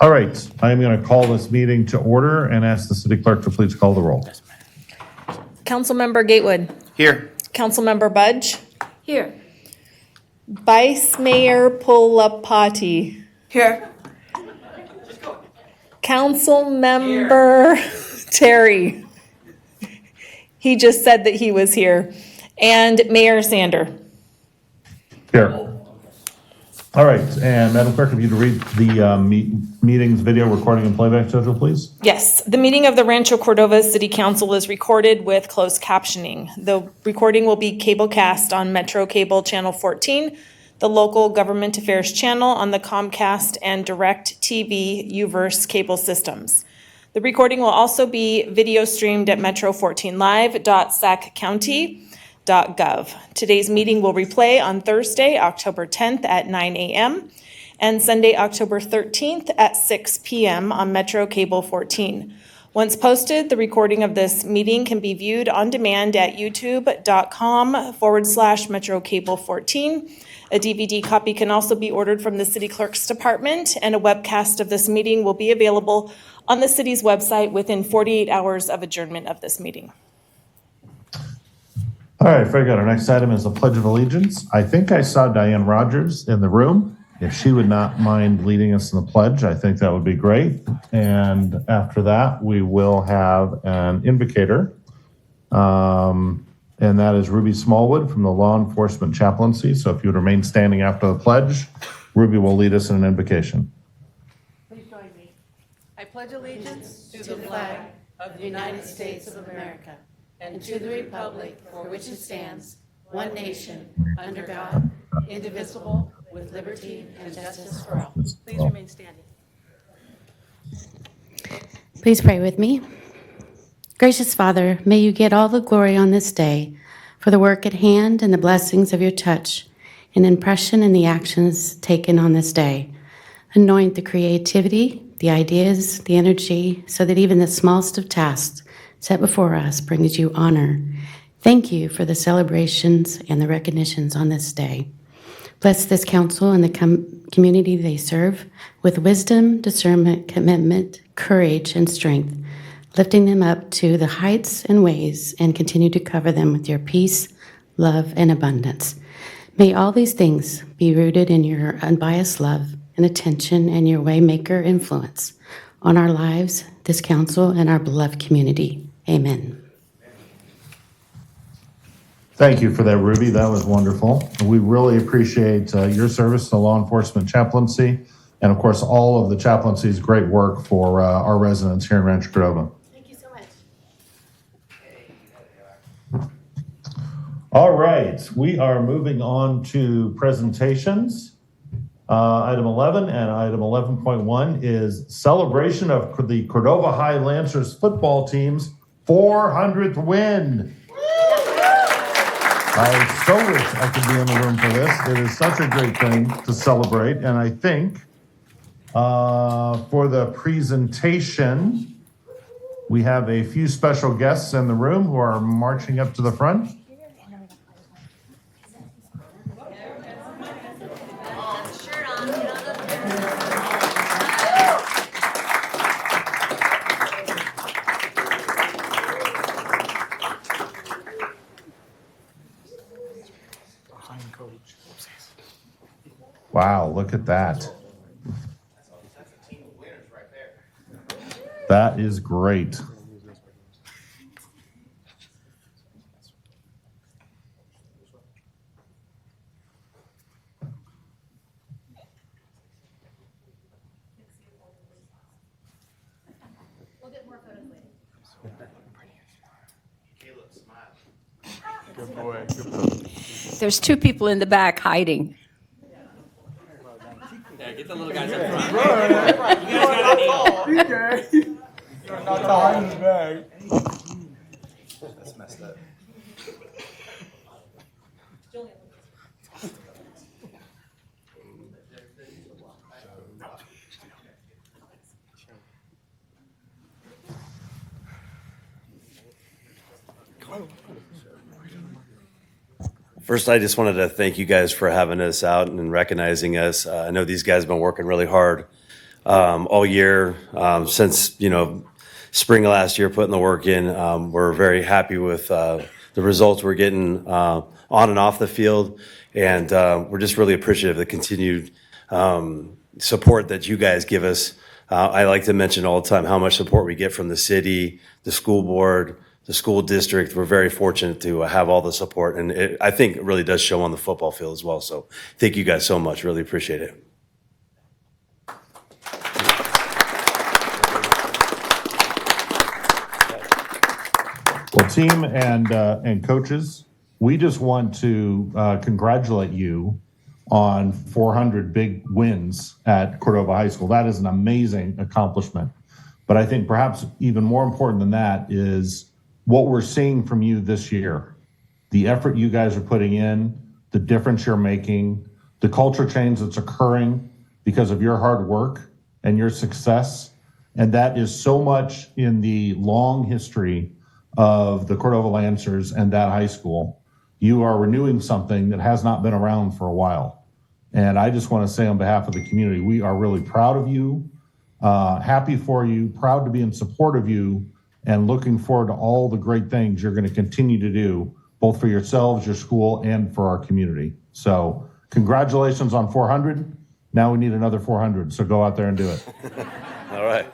All right, I am going to call this meeting to order and ask the city clerk to please call the roll. Councilmember Gatewood. Here. Councilmember Budge. Here. Vice Mayor Pulapati. Here. Councilmember Terry. He just said that he was here. And Mayor Sander. Here. All right, and Madam Clerk, if you'd read the meeting's video recording and playback schedule, please. Yes, the meeting of the Rancho Cordova City Council is recorded with closed captioning. The recording will be cablecast on Metro Cable Channel 14, the local government affairs channel on the Comcast and Direct TV UVerse cable systems. The recording will also be video streamed at metro14live.saccounty.gov. Today's meeting will replay on Thursday, October 10th at 9 a.m. and Sunday, October 13th at 6 p.m. on Metro Cable 14. Once posted, the recording of this meeting can be viewed on demand at youtube.com/Metro Cable 14. A DVD copy can also be ordered from the City Clerk's Department, and a webcast of this meeting will be available on the city's website within 48 hours of adjournment of this meeting. All right, very good. Our next item is the Pledge of Allegiance. I think I saw Diane Rogers in the room. If she would not mind leading us in the pledge, I think that would be great. And after that, we will have an invocator. And that is Ruby Smallwood from the Law Enforcement Chaplaincy. So if you would remain standing after the pledge, Ruby will lead us in an invocation. Please join me. I pledge allegiance to the flag of the United States of America and to the republic for which it stands, one nation, under God, indivisible, with liberty and justice for all. Please remain standing. Please pray with me. Gracious Father, may you get all the glory on this day for the work at hand and the blessings of your touch and impression in the actions taken on this day. Anoint the creativity, the ideas, the energy, so that even the smallest of tasks set before us brings you honor. Thank you for the celebrations and the recognitions on this day. Bless this council and the community they serve with wisdom, discernment, commitment, courage, and strength, lifting them up to the heights and ways, and continue to cover them with your peace, love, and abundance. May all these things be rooted in your unbiased love and attention and your waymaker influence on our lives, this council, and our beloved community. Amen. Thank you for that, Ruby. That was wonderful. We really appreciate your service to Law Enforcement Chaplaincy, and of course, all of the chaplaincy's great work for our residents here in Rancho Cordova. Thank you so much. All right, we are moving on to presentations. Item 11 and item 11.1 is celebration of the Cordova High Lancers football team's 400th win. I so wish I could be in the room for this. It is such a great thing to celebrate. And I think for the presentation, we have a few special guests in the room who are marching up to the front. Wow, look at that. That is great. We'll get more photos later. Good boy. Good boy. There's two people in the back hiding. Yeah, get the little guys up front. Okay. You're not behind the bag. That's messed up. First, I just wanted to thank you guys for having us out and recognizing us. I know these guys have been working really hard all year since, spring of last year, putting the work in. We're very happy with the results we're getting on and off the field. And we're just really appreciative of the continued support that you guys give us. I like to mention all the time how much support we get from the city, the school board, the school district. We're very fortunate to have all the support. And I think it really does show on the football field as well. So thank you guys so much. Really appreciate it. Well, team and coaches, we just want to congratulate you on 400 big wins at Cordova High School. That is an amazing accomplishment. But I think perhaps even more important than that is what we're seeing from you this year. The effort you guys are putting in, the difference you're making, the culture change that's occurring because of your hard work and your success. And that is so much in the long history of the Cordova Lancers and that high school. You are renewing something that has not been around for a while. And I just want to say on behalf of the community, we are really proud of you, happy for you, proud to be in support of you, and looking forward to all the great things you're going to continue to do, both for yourselves, your school, and for our community. So congratulations on 400. Now we need another 400, so go out there and do it. All right.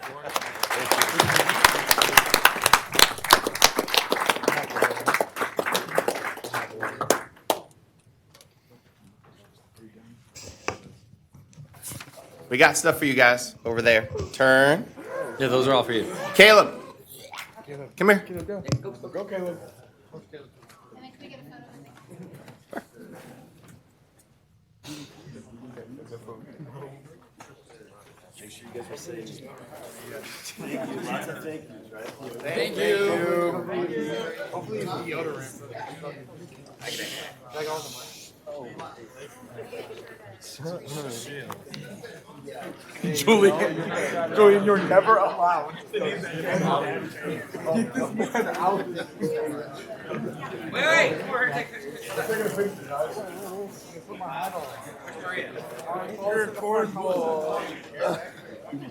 We got stuff for you guys over there. Turn. Yeah, those are all for you. Caleb. Come here. Go, Caleb. Thank you. Hopefully it's deodorant. Julian, you're never allowed.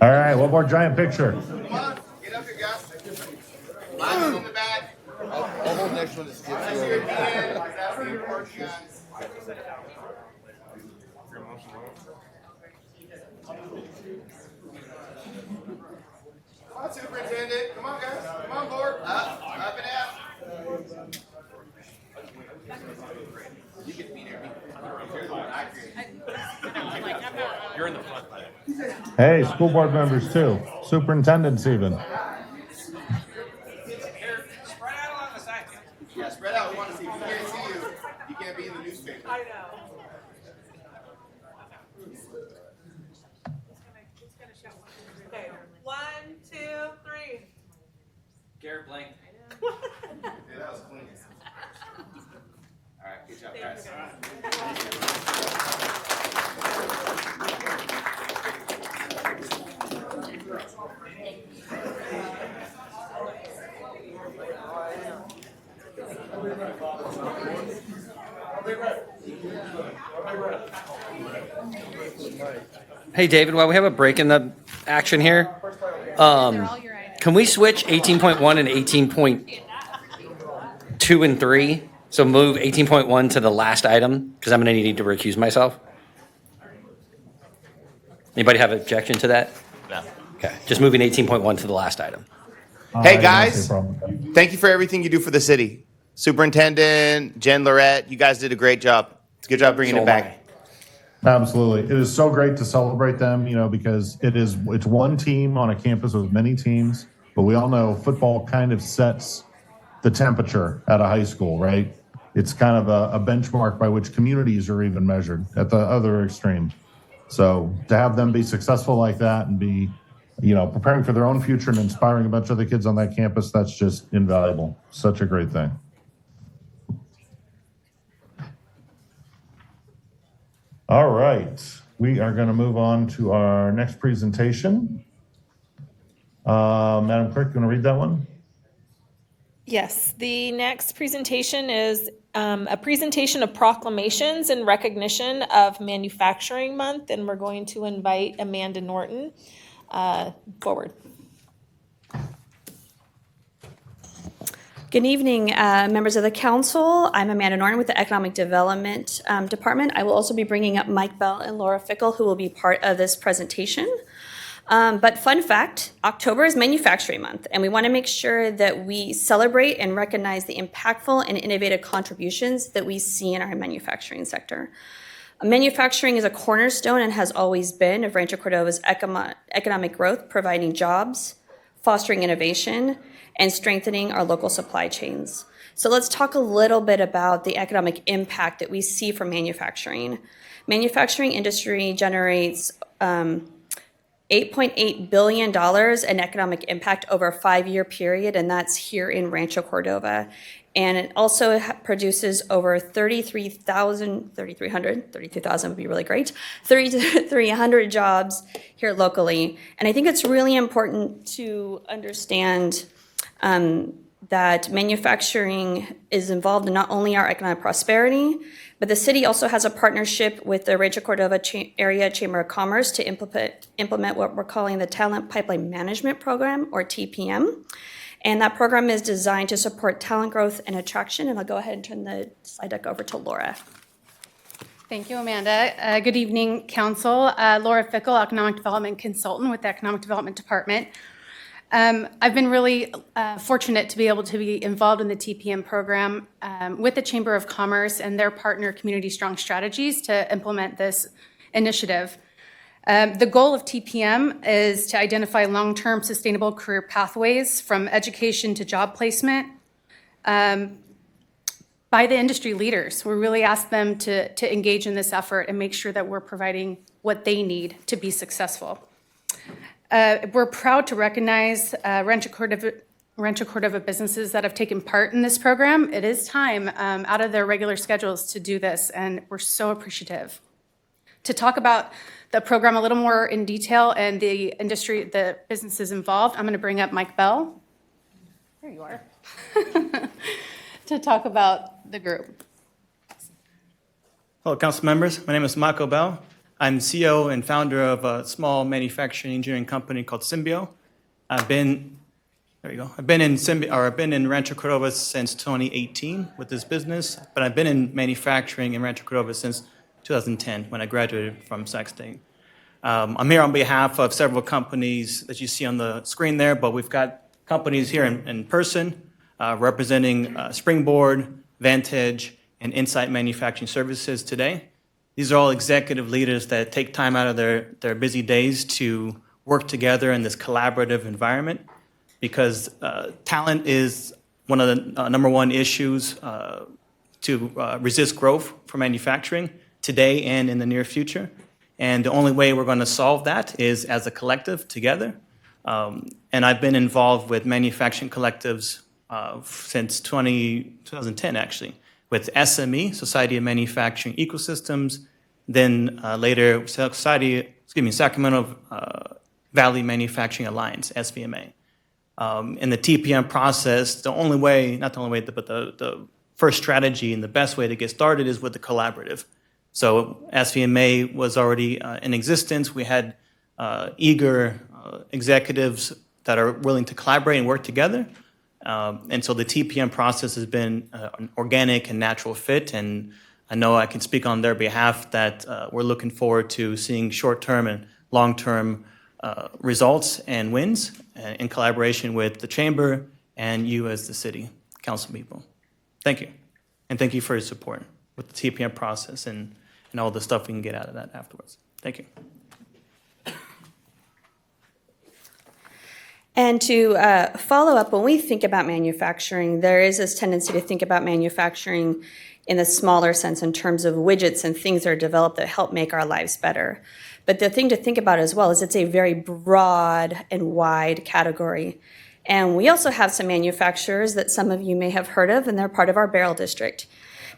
All right, one more giant picture. Come on. Get up here, guys. Line in the back. I'll hold next one to skip. Nice here at the end. That's the important guys. Come on, Superintendent. Come on, guys. Come on, board. Up and out. You get me there. You're in the front. Hey, school board members too, superintendents even. Yeah, spread out. We want to see. If we can't see you, you can't be in the newspaper. I know. Okay, 1, 2, 3. Garrett Blank. Yeah, that was clean. All right, good job, guys. Hey, David, while we have a break in the action here, can we switch 18.1 and 18.2 and 3? So move 18.1 to the last item, because I'm going to need to recuse myself. Anybody have objection to that? No. Okay, just moving 18.1 to the last item. Hey, I don't guys. see a problem. Thank you for everything you do for the city. Superintendent, Jen Lorette, you guys did a great job. It's a good job bringing So it back. Absolutely. It is so great to celebrate them, because it's one team on a campus with many teams, but we all know football kind of sets the temperature at a high school, right? It's kind of a benchmark by which communities are even measured at the other extreme. So to have them be successful like that and be, preparing for their own future and inspiring a bunch of other kids on that campus, that's just invaluable. Such a great thing. All right, we are going to move on to our next presentation. Madam Clerk, you want to read that one? Yes, the next presentation is a presentation of proclamations in recognition of Manufacturing Month, and we're going to invite Amanda Norton. forward. Good evening, members of the council. I'm Amanda Norton with the Economic Development Department. I will also be bringing up Mike Bell and Laura Fickle, who will be part of this presentation. But fun fact, October is Manufacturing Month, and we want to make sure that we celebrate and recognize the impactful and innovative contributions that we see in our manufacturing sector. Manufacturing is a cornerstone and has always been of Rancho Cordova's economic growth, providing jobs, fostering innovation, and strengthening our local supply chains. So let's talk a little bit about the economic impact that we see from manufacturing. Manufacturing industry generates $8.8 billion in economic impact over a 5-year period, and that's here in Rancho Cordova. And it also produces over 33,000 would be really great, 3,300 jobs here locally. And I think it's really important to understand that manufacturing is involved in not only our economic prosperity, but the city also has a partnership with the Rancho Cordova Area Chamber of Commerce to implement what we're calling the Talent Pipeline Management Program, or TPM. And that program is designed to support talent growth and attraction. And I'll go ahead and turn the slide deck over to Laura. Thank you, Amanda. Good evening, Council. Laura Fickle, Economic Development Consultant with the Economic Development Department. I've been really fortunate to be able to be involved in the TPM program with the Chamber of Commerce and their partner Community Strong Strategies to implement this initiative. The goal of TPM is to identify long-term sustainable career pathways from education to job placement by the industry leaders. We really ask them to engage in this effort and make sure that we're providing what they need to be successful. We're proud to recognize Rancho Cordova businesses that have taken part in this program. It is time out of their regular schedules to do this, and we're so appreciative. To talk about the program a little more in detail and the industry, the businesses involved, I'm going to bring up Mike Bell. There you are. To talk about the group. Hello, council members. My name is Marco Bell. I'm CEO and founder of a small manufacturing engineering company called Symbio. I've been in Rancho Cordova since 2018 with this business, but I've been in manufacturing in Rancho Cordova since 2010 when I graduated from Sac State. I'm here on behalf of several companies that you see on the screen there, but we've got companies here in person representing Springboard, Vantage, and Insight Manufacturing Services today. These are all executive leaders that take time out of their busy days to work together in this collaborative environment, because talent is one of the number one issues to resist growth for manufacturing today and in the near future. And the only way we're going to solve that is as a collective together. And I've been involved with manufacturing collectives since 2010, actually, with SME, Society of Manufacturing Ecosystems, then later Sacramento Valley Manufacturing Alliance, SVMA. In the TPM process, the first strategy and the best way to get started is with the collaborative. So SVMA was already in existence. We had eager executives that are willing to collaborate and work together. And so the TPM process has been an organic and natural fit, and I know I can speak on their behalf that we're looking forward to seeing short-term and long-term results and wins in collaboration with the Chamber and you as the city council people. Thank you. And thank you for your support with the TPM process and all the stuff we can get out of that afterwards. Thank you. And to follow up, when we think about manufacturing, there is this tendency to think about manufacturing in the smaller sense in terms of widgets and things that are developed that help make our lives better. But the thing to think about as well is it's a very broad and wide category. And we also have some manufacturers that some of you may have heard of, and they're part of our Barrel District.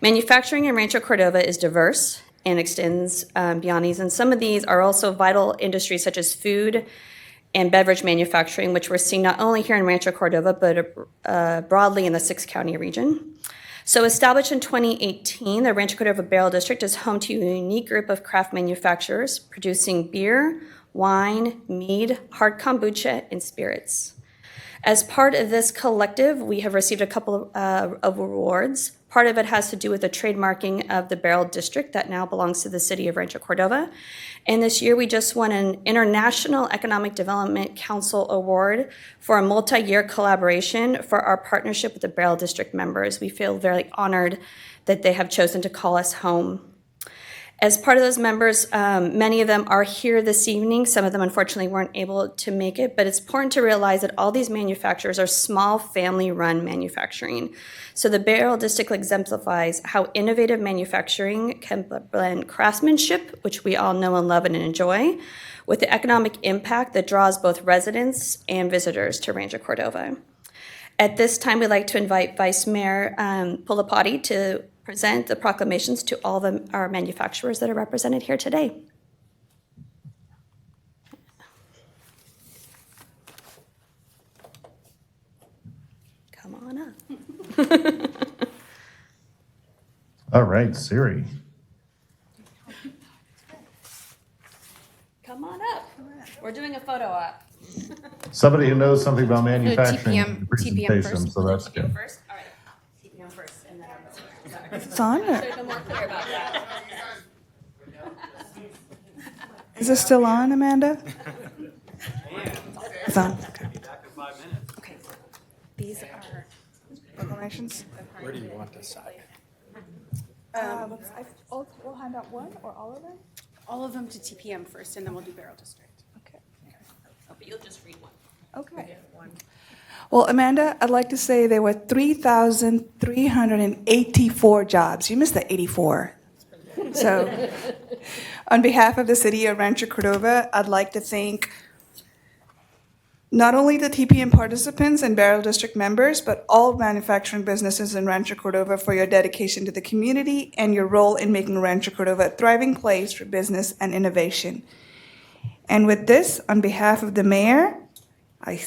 Manufacturing in Rancho Cordova is diverse and extends beyond these. And some of these are also vital industries such as food and beverage manufacturing, which we're seeing not only here in Rancho Cordova, but broadly in the 6-county region. So established in 2018, the Rancho Cordova Barrel District is home to a unique group of craft manufacturers producing beer, wine, mead, hard kombucha, and spirits. As part of this collective, we have received a couple of awards. Part of it has to do with the trademarking of the Barrel District that now belongs to the city of Rancho Cordova. And this year, we just won an International Economic Development Council Award for a multi-year collaboration for our partnership with the Barrel District members. We feel very honored that they have chosen to call us home. As part of those members, many of them are here this evening. Some of them unfortunately weren't able to make it, but it's important to realize that all these manufacturers are small family-run manufacturing. So the Barrel District exemplifies how innovative manufacturing can blend craftsmanship, which we all know and love and enjoy, with the economic impact that draws both residents and visitors to Rancho Cordova. At this time, we'd like to invite Vice Mayor Pulapati to present the proclamations to all of our manufacturers that are represented here today. Come on up. All right, Siri. Come on up. We're doing a photo op. Somebody who knows something about manufacturing TPM presentation, first. so that's good. First, all right. TPM first, and then our It's on? Should have been more clear about that. Is it still on, Amanda? It's on. Okay. These are Proclamations? Where do you want to sign? We'll hand out one or all of them? All of them to TPM first, and then we'll do Barrel District. Okay. Oh, but you'll just read one. Okay. Well, Amanda, I'd like to say there were 3,384 jobs. You missed the 84. So, on behalf of the city of Rancho Cordova, I'd like to thank not only the TPM participants and Barrel District members, but all manufacturing businesses in Rancho Cordova for your dedication to the community and your role in making Rancho Cordova a thriving place for business and innovation. And with this, on behalf of the mayor, I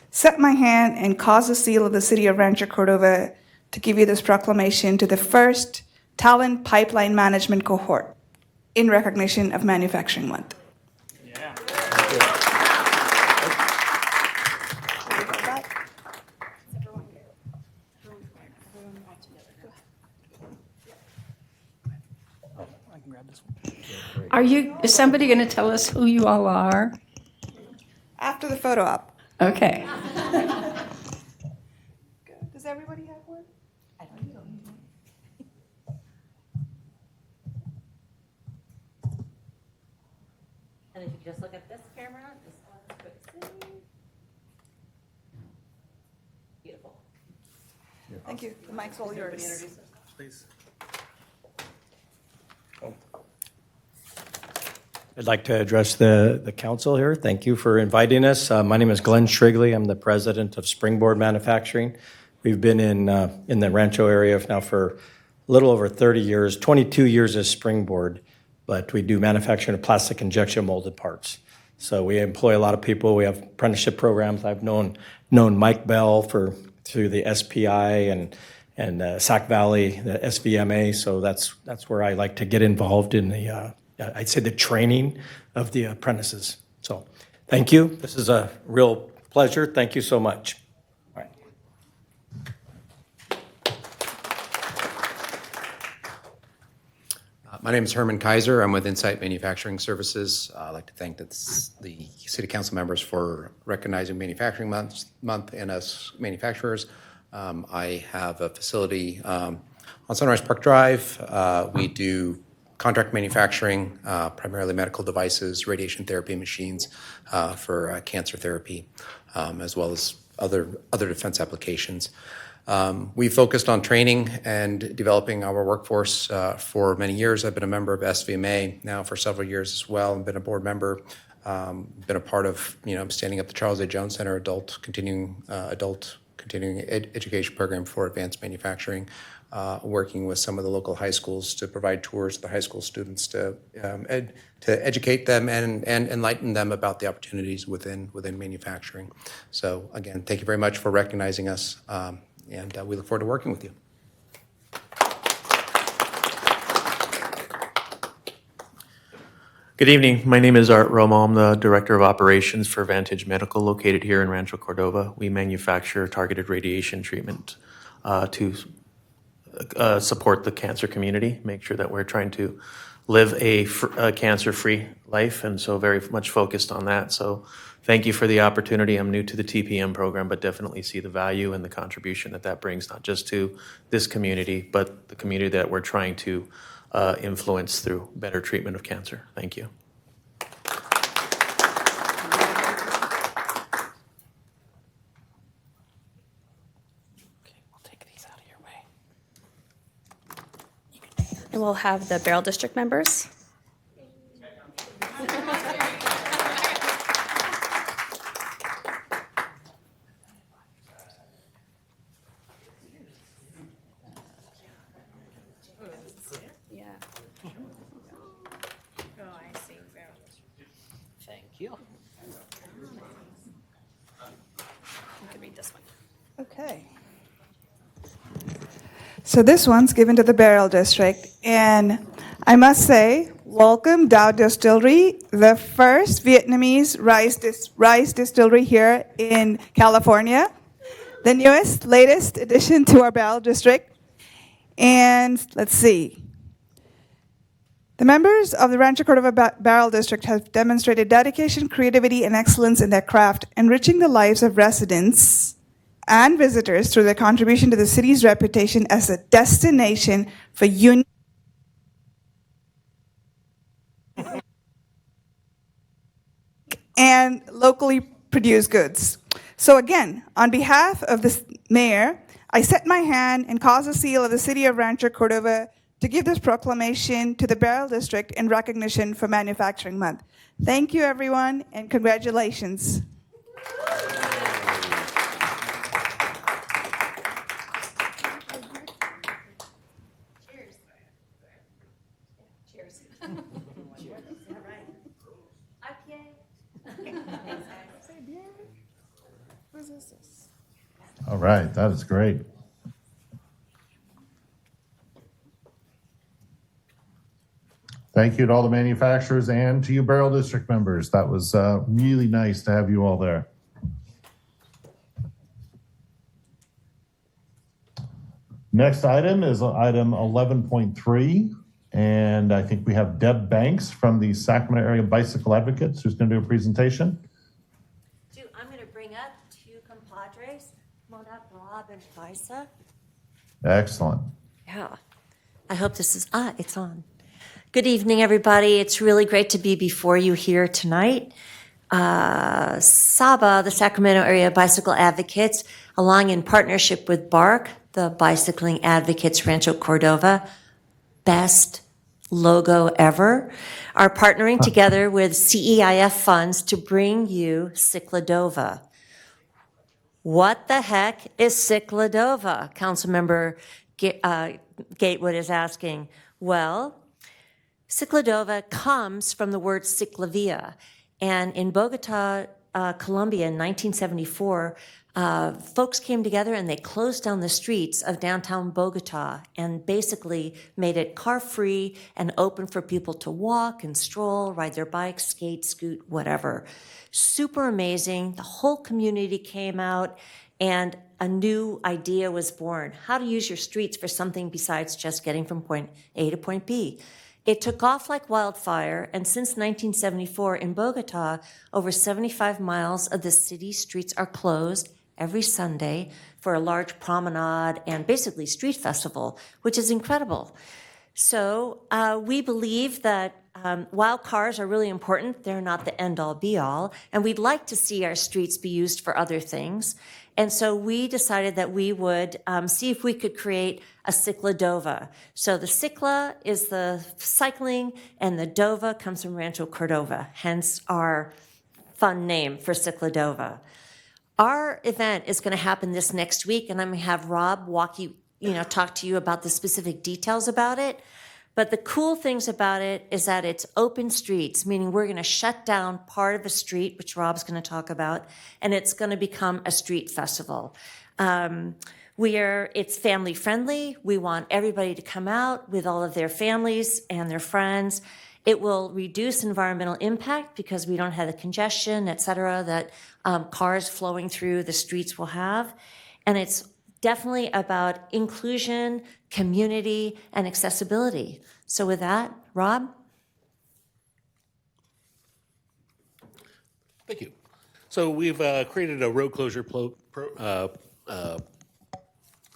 set my hand and cause the seal of the city of Rancho Cordova to give you this proclamation to the first Talent Pipeline Management Cohort in recognition of Manufacturing Month. Yeah. I can grab this one. Is somebody going to tell us who you all are? After the photo op. Okay. Does everybody have one? And if you just look at this camera, this one's good. Beautiful. Thank you. The mic's all yours. Please. I'd like to address the council here. Thank you for inviting us. My name is Glenn Shrigley. I'm the president of Springboard Manufacturing. We've been in the Rancho area now for a little over 30 years, 22 years as Springboard, but we do manufacturing of plastic injection molded parts. So we employ a lot of people. We have apprenticeship programs. I've known Mike Bell through the SPI and Sac Valley, the SVMA. So that's where I like to get involved in the I'd say the training of the apprentices. So thank you. This is a real pleasure. Thank you so much. All right. My name is Herman Kaiser. I'm with Insight Manufacturing Services. I'd like to thank the City Council members for recognizing Manufacturing Month and us manufacturers. I have a facility on Sunrise Park Drive. We do contract manufacturing, primarily medical devices, radiation therapy machines for cancer therapy, as well as other defense applications. We focused on training and developing our workforce for many years. I've been a member of SVMA now for several years as well, and been a board member. Been a part of standing up the Charles A. Jones Center continuing education program for advanced manufacturing. Working with some of the local high schools to provide tours to the high school students to educate them and enlighten them about the opportunities within manufacturing. So again, thank you very much for recognizing us, and we look forward to working with you. Good evening. My name is Art Romo. I'm the Director of Operations for Vantage Medical, located here in Rancho Cordova. We manufacture targeted radiation treatment to support the cancer community, make sure that we're trying to live a cancer-free life, and so very much focused on that. So thank you for the opportunity. I'm new to the TPM program, but definitely see the value and the contribution that that brings, not just to this community, but the community that we're trying to influence through better treatment of cancer. Thank you. And we'll have the Barrel District members. Thank you. You can read this one. Okay. So this one's given to the Barrel District, and I must say, welcome Dow Distillery, the first Vietnamese rice distillery here in California, the newest, latest addition to our Barrel District. And let's see. The members of the Rancho Cordova Barrel District have demonstrated dedication, creativity, and excellence in their craft, enriching the lives of residents and visitors through their contribution to the city's reputation as a destination for unique and locally produced goods. So again, on behalf of the mayor, I set my hand and cause the seal of the city of Rancho Cordova to give this proclamation to the Barrel District in recognition for Manufacturing Month. Thank you, everyone, and congratulations. All right, that is great. Thank you to all the manufacturers and to you Barrel District members. That was really nice to have you all there. Next item is item 11.3, and I think we have Deb Banks from the Sacramento Area Bicycle Advocates who's going to do a presentation. I'm going to bring up two compadres. Come on up, Rob and Lisa. Excellent. Yeah. I hope this is, it's on. Good evening, everybody. It's really great to be before you here tonight. SABA, the Sacramento Area Bicycle Advocates, along in partnership with BARC, the Bicycling Advocates Rancho Cordova, best logo ever, are partnering together with CEIF funds to bring you Cicladova. What the heck is Cicladova? Councilmember Gatewood is asking. Well, Cicladova comes from the word ciclovia, and in Bogota, Colombia in 1974, folks came together and they closed down the streets of downtown Bogota and basically made it car-free and open for people to walk and stroll, ride their bikes, skate, scoot, whatever. Super amazing. The whole community came out and a new idea was born. How to use your streets for something besides just getting from point A to point B. It took off like wildfire, and since 1974 in Bogota, over 75 miles of the city's streets are closed every Sunday for a large promenade and basically street festival, which is incredible. So we believe that while cars are really important, they're not the end-all be-all, and we'd like to see our streets be used for other things. And so we decided that we would see if we could create a Cicladova. So the Cicla is the cycling, and the Dova comes from Rancho Cordova, hence our fun name for Cicladova. Our event is going to happen this next week, and I'm going to have Rob talk to you about the specific details about it. But the cool things about it is that it's open streets, meaning we're going to shut down part of a street, which Rob's going to talk about, and it's going to become a street festival. It's family friendly. We want everybody to come out with all of their families and their friends. It will reduce environmental impact because we don't have the congestion, et cetera, that cars flowing through the streets will have. And it's definitely about inclusion, community, and accessibility. So with that, Rob? Thank you. So we've created a road closure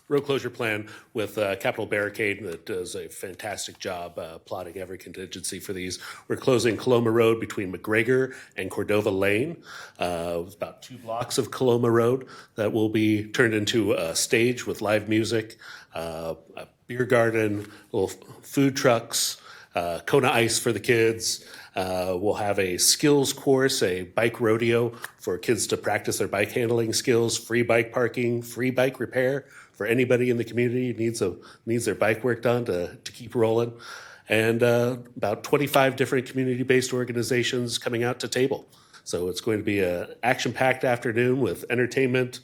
road closure plan with Capital Barricade that does a fantastic job plotting every contingency for these. We're closing Coloma Road between McGregor and Cordova Lane. It's about 2 blocks of Coloma Road that will be turned into a stage with live music, a beer garden, little food trucks, Kona Ice for the kids. We'll have a skills course, a bike rodeo for kids to practice their bike handling skills, free bike parking, free bike repair for anybody in the community who needs their bike work done to keep rolling. And about 25 different community-based organizations coming out to table. So it's going to be an action-packed afternoon with entertainment,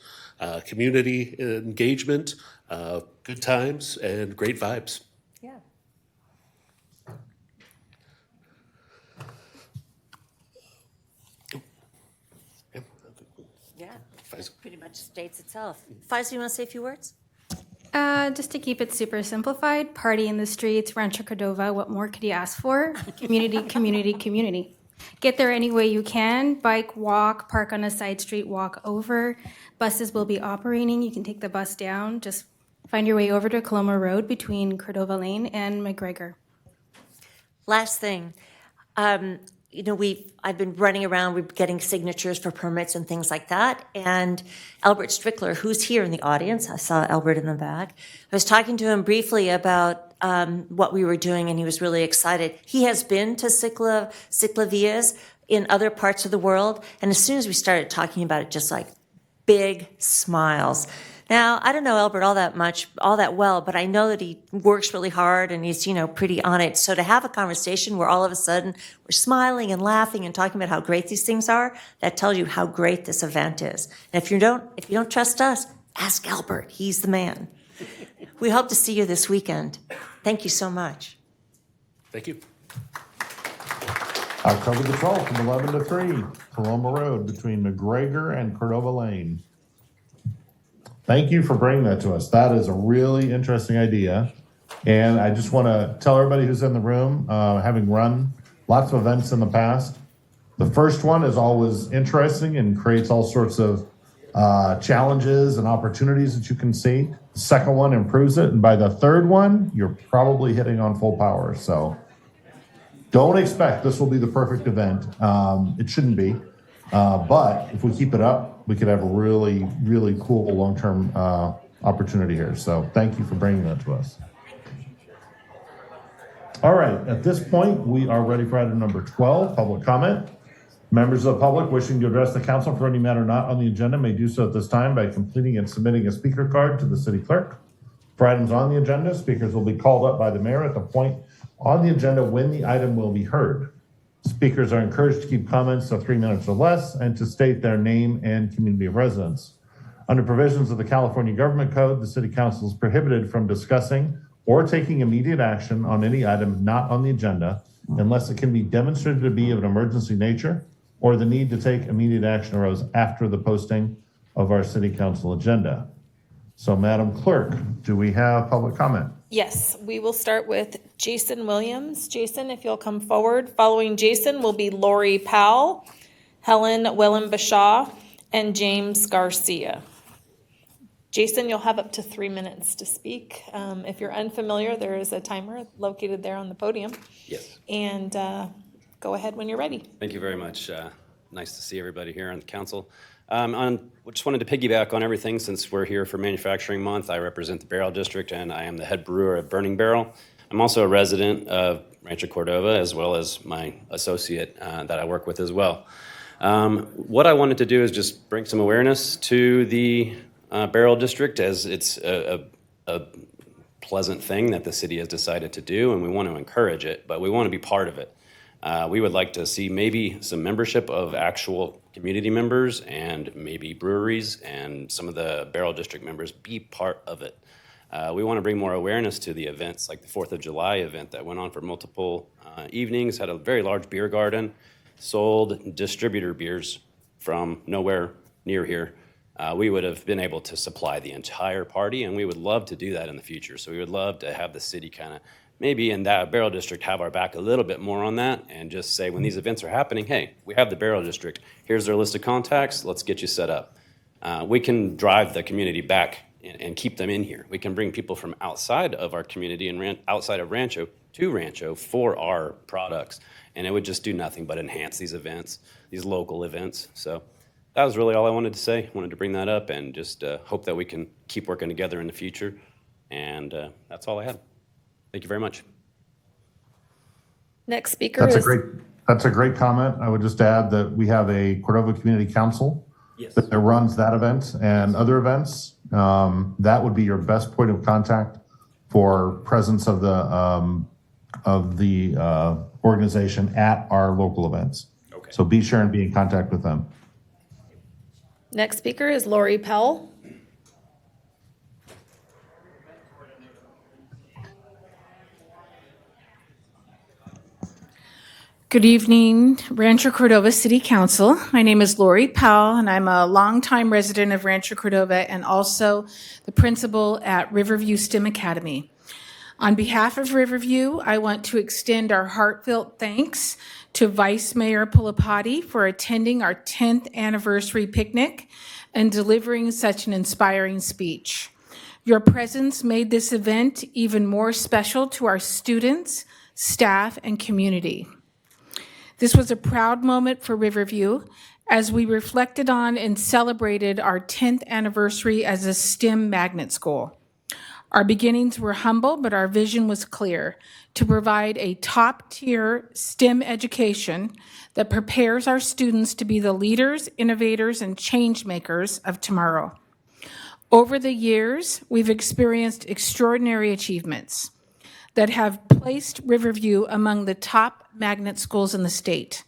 community engagement, good times, and great vibes. Yeah. Yeah, it pretty much states itself. Faiza, you want to say a few words? Just to keep it super simplified, party in the streets, Rancho Cordova, what more could you ask for? Community, community, community. Get there any way you can, bike, walk, park on a side street, walk over. Buses will be operating, you can take the bus down, just find your way over to Coloma Road between Cordova Lane and McGregor. Last thing, I've been running around, we're getting signatures for permits and things like that. And Albert Strickler, who's here in the audience, I saw Albert in the back. I was talking to him briefly about what we were doing, and he was really excited. He has been to ciclavias in other parts of the world, and as soon as we started talking about it, just like big smiles. Now, I don't know Albert all that well, but I know that he works really hard and he's, pretty on it. So to have a conversation where all of a sudden we're smiling and laughing and talking about how great these things are, that tells you how great this event is. And if you don't trust us, ask Albert. He's the man. We hope to see you this weekend. Thank you so much. Thank you. October the 12th from 11 to 3, Coloma Road between McGregor and Cordova Lane. Thank you for bringing that to us. That is a really interesting idea. And I just want to tell everybody who's in the room, having run lots of events in the past, the first one is always interesting and creates all sorts of challenges and opportunities that you can see. The second one improves it. And by the third one, you're probably hitting on full power. So don't expect this will be the perfect event. It shouldn't be. But if we keep it up, we could have a really, really cool long-term opportunity here. So thank you for bringing that to us. All right, at this point, we are ready for item number 12, public comment. Members of the public wishing to address the council for any matter not on the agenda may do so at this time by completing and submitting a speaker card to the city clerk. For items on the agenda, speakers will be called up by the mayor at the point on the agenda when the item will be heard. Speakers are encouraged to keep comments to 3 minutes or less and to state their name and community of residence. Under provisions of the California Government Code, the City Council is prohibited from discussing or taking immediate action on any item not on the agenda unless it can be demonstrated to be of an emergency nature or the need to take immediate action arose after the posting of our City Council agenda. So, Madam Clerk, do we have public comment? Yes, we will start with Jason Williams. Jason, if you'll come forward. Following Jason will be Lori Powell, Helen Wellen-Bashaw, and James Garcia. Jason, you'll have up to 3 minutes to speak. If you're unfamiliar, there is a timer located there on the podium. Yes. And go ahead when you're ready. Thank you very much. Nice to see everybody here on the council. Just wanted to piggyback on everything since we're here for Manufacturing Month. I represent the Barrel District and I am the head brewer at Burning Barrel. I'm also a resident of Rancho Cordova as well as my associate that I work with as well. What I wanted to do is just bring some awareness to the Barrel District as it's a pleasant thing that the city has decided to do, and we want to encourage it, but we want to be part of it. We would like to see maybe some membership of actual community members and maybe breweries and some of the Barrel District members be part of it. We want to bring more awareness to the events, like the 4th of July event that went on for multiple evenings, had a very large beer garden, sold distributor beers from nowhere near here. We would have been able to supply the entire party, and we would love to do that in the future. So we would love to have the city kind of, maybe in that Barrel District, have our back a little bit more on that and just say when these events are happening, hey, we have the Barrel District. Here's their list of contacts. Let's get you set up. We can drive the community back and keep them in here. We can bring people from outside of our community and outside of Rancho to Rancho for our products. And it would just do nothing but enhance these events, these local events. So that was really all I wanted to say. Wanted to bring that up and just hope that we can keep working together in the future. And that's all I had. Thank you very much. Next speaker is... That's a great comment. I would just add that we have a Cordova Community Council that runs that event and other events. That would be your best point of contact for presence of the organization at our local events. Okay. So be sure and be in contact with them. Next speaker is Lori Pell. Good evening, Rancho Cordova City Council. My name is Lori Powell, and I'm a longtime resident of Rancho Cordova and also the principal at Riverview STEM Academy. On behalf of Riverview, I want to extend our heartfelt thanks to Vice Mayor Pulapati for attending our 10th anniversary picnic and delivering such an inspiring speech. Your presence made this event even more special to our students, staff, and community. This was a proud moment for Riverview as we reflected on and celebrated our 10th anniversary as a STEM magnet school. Our beginnings were humble, but our vision was clear: to provide a top-tier STEM education that prepares our students to be the leaders, innovators, and change makers of tomorrow. Over the years, we've experienced extraordinary achievements that have placed Riverview among the top magnet schools in the state.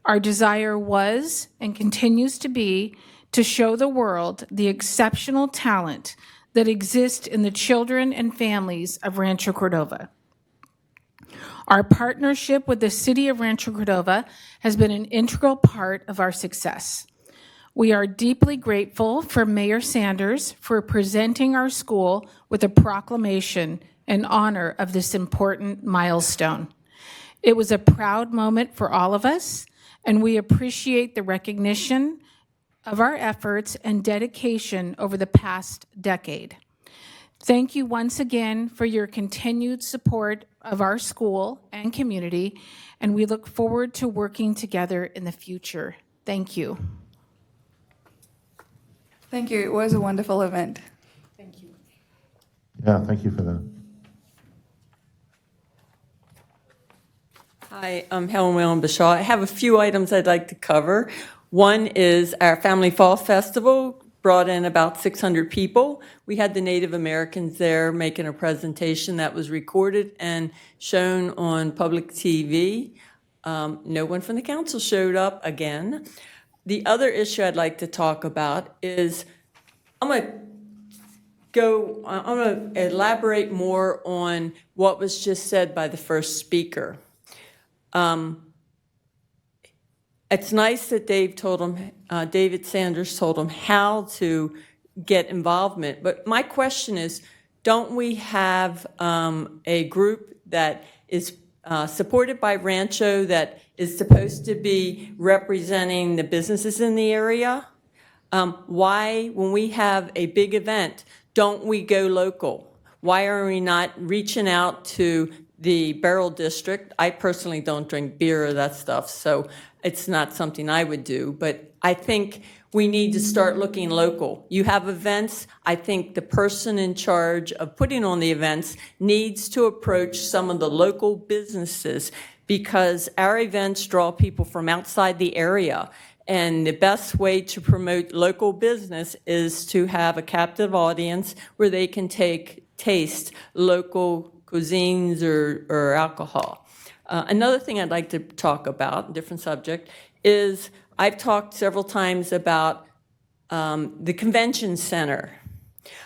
Our desire was and continues to be to show the world the exceptional talent that exists in the children and families of Rancho Cordova. Our partnership with the City of Rancho Cordova has been an integral part of our success. We are deeply grateful for Mayor Sanders for presenting our school with a proclamation in honor of this important milestone. It was a proud moment for all of us, and we appreciate the recognition of our efforts and dedication over the past decade. Thank you once again for your continued support of our school and community, and we look forward to working together in the future. Thank you. Thank you. It was a wonderful event. Thank you. Yeah, thank you for that. Hi, I'm Helen Whalen Bashaw. I have a few items I'd like to cover. One is our Family Fall Festival brought in about 600 people. We had the Native Americans there making a presentation that was recorded and shown on public TV. No one from the council showed up again. The other issue I'd like to talk about is I'm going to elaborate more on what was just said by the first speaker. It's nice that David Sanders told him how to get involvement, but my question is, don't we have a group that is supported by Rancho that is supposed to be representing the businesses in the area? Why, when we have a big event, don't we go local? Why are we not reaching out to the Barrel District? I personally don't drink beer or that stuff, so it's not something I would do, but I think we need to start looking local. You have events. I think the person in charge of putting on the events needs to approach some of the local businesses because our events draw people from outside the area. And the best way to promote local business is to have a captive audience where they can taste local cuisines or alcohol. Another thing I'd like to talk about, a different subject, is I've talked several times about the convention center.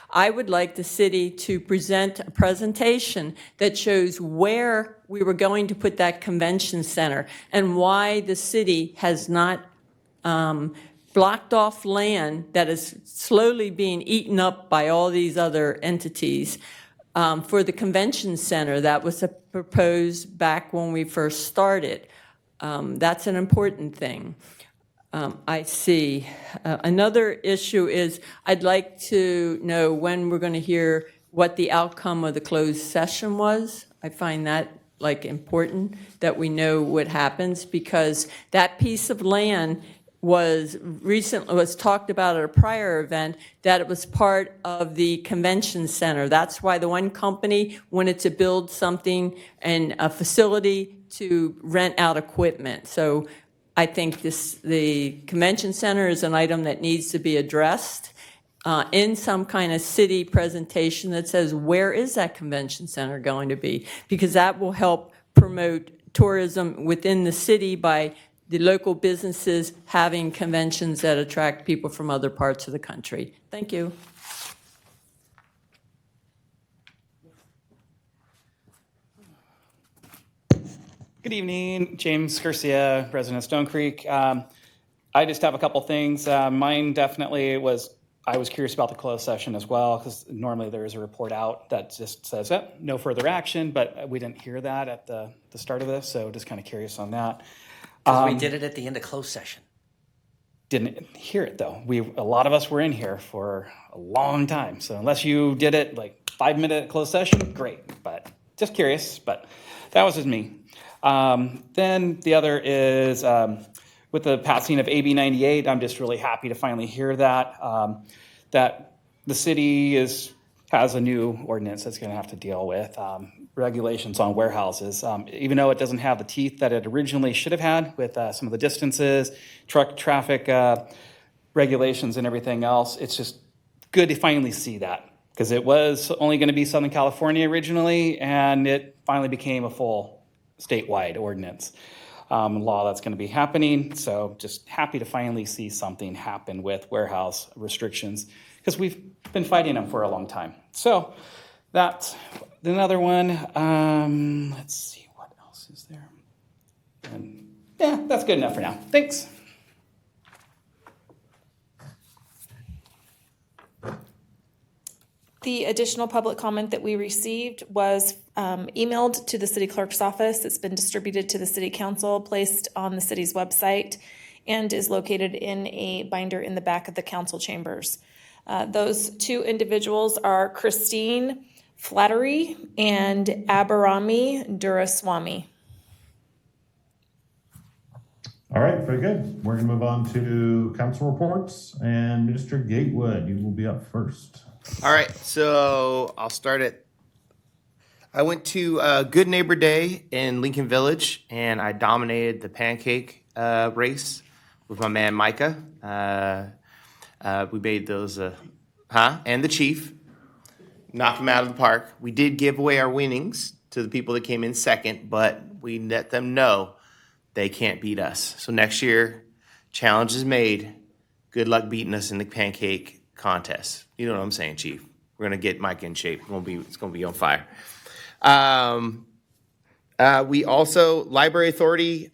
I would like the city to present a presentation that shows where we were going to put that convention center and why the city has not blocked off land that is slowly being eaten up by all these other entities for the convention center that was proposed back when we first started. That's an important thing. I see. Another issue is I'd like to know when we're going to hear what the outcome of the closed session was. I find that important that we know what happens, because that piece of land was talked about at a prior event, that it was part of the convention center. That's why the one company wanted to build something and a facility to rent out equipment. So I think the convention center is an item that needs to be addressed in some kind of city presentation that says, where is that convention center going to be? Because that will help promote tourism within the city by the local businesses having conventions that attract people from other parts of the country. Thank you. Good evening, James Garcia, resident of Stone Creek. I just have a couple things. Mine definitely was, I was curious about the closed session as well, because normally there is a report out that just says, no further action, but we didn't hear that at the start of this, so just kind of curious on that. Because we did it at the end of closed session. Didn't hear it though. A lot of us were in here for a long time, so unless you did it 5-minute closed session, great, but just curious, but that was just me. Then the other is with the passing of AB 98, I'm just really happy to finally hear that, that the city has a new ordinance that's going to have to deal with regulations on warehouses. Even though it doesn't have the teeth that it originally should have had with some of the distances, truck traffic regulations and everything else, it's just good to finally see that, because it was only going to be Southern California originally, and it finally became a full statewide ordinance law that's going to be happening. So just happy to finally see something happen with warehouse restrictions, because we've been fighting them for a long time. So that's another one. Let's see, what else is there? And yeah, that's good enough for now. Thanks. The additional public comment that we received was emailed to the city clerk's office. It's been distributed to the city council, placed on the city's website, and is located in a binder in the back of the council chambers. Those two individuals are Christine Flattery and Abharami Duraswamy. All right, very good. We're going to move on to council reports, and Minister Gatewood, you will be up first. All right, so I'll start it. I went to Good Neighbor Day in Lincoln Village, and I dominated the pancake race with my man Micah. We made those, and the chief, knocked them out of the park. We did give away our winnings to the people that came in second, but we let them know they can't beat us. So next year, challenge is made. Good luck beating us in the pancake contest. You know what I'm saying, Chief? We're gonna get Mike in shape. It's gonna be on fire. We also, Library Authority,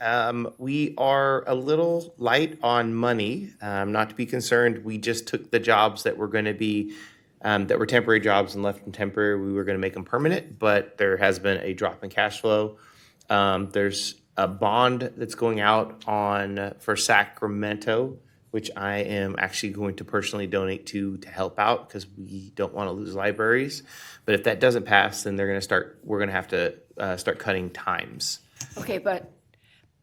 we are a little light on money. Not to be concerned, we just took the jobs that were gonna be, that were temporary jobs and left them temporary. We were gonna make them permanent, but there has been a drop in cash flow. There's a bond that's going out for Sacramento, which I am actually going to personally donate to help out, because we don't want to lose libraries. But if that doesn't pass, then we're going to have to start cutting times. Okay, but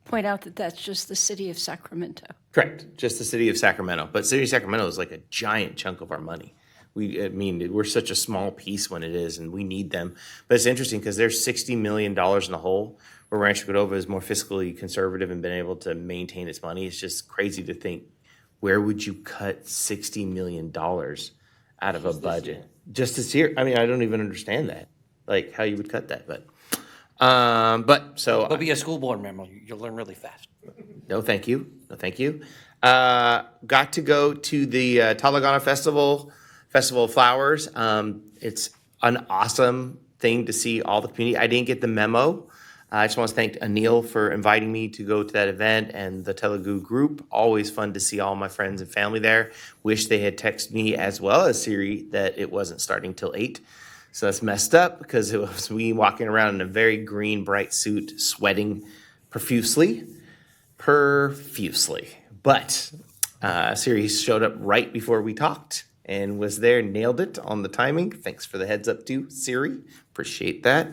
point out that that's just the city of Sacramento. Correct, just the city of Sacramento. But city of Sacramento is like a giant chunk of our money. We're such a small piece when it is, and we need them. But it's interesting because there's $60 million in the hole, where Rancho Cordova is more fiscally conservative and been able to maintain its money. It's just crazy to think, where would you cut $60 million out of a budget? Just this year? I mean, I don't even understand that, like how you would cut that. But so Go be a school board member. You'll learn really fast. No, thank you. No, thank you. Got to go to the Talagana Festival Festival of Flowers. It's an awesome thing to see all the community. I didn't get the memo. I just want to thank Anil for inviting me to go to that event and the Telugu group. Always fun to see all my friends and family there. Wish they had texted me as well as Siri that it wasn't starting till 8. So that's messed up because it was me walking around in a very green, bright suit, sweating profusely. But Siri showed up right before we talked and was there, nailed it on the timing. Thanks for the heads up too, Siri. Appreciate that.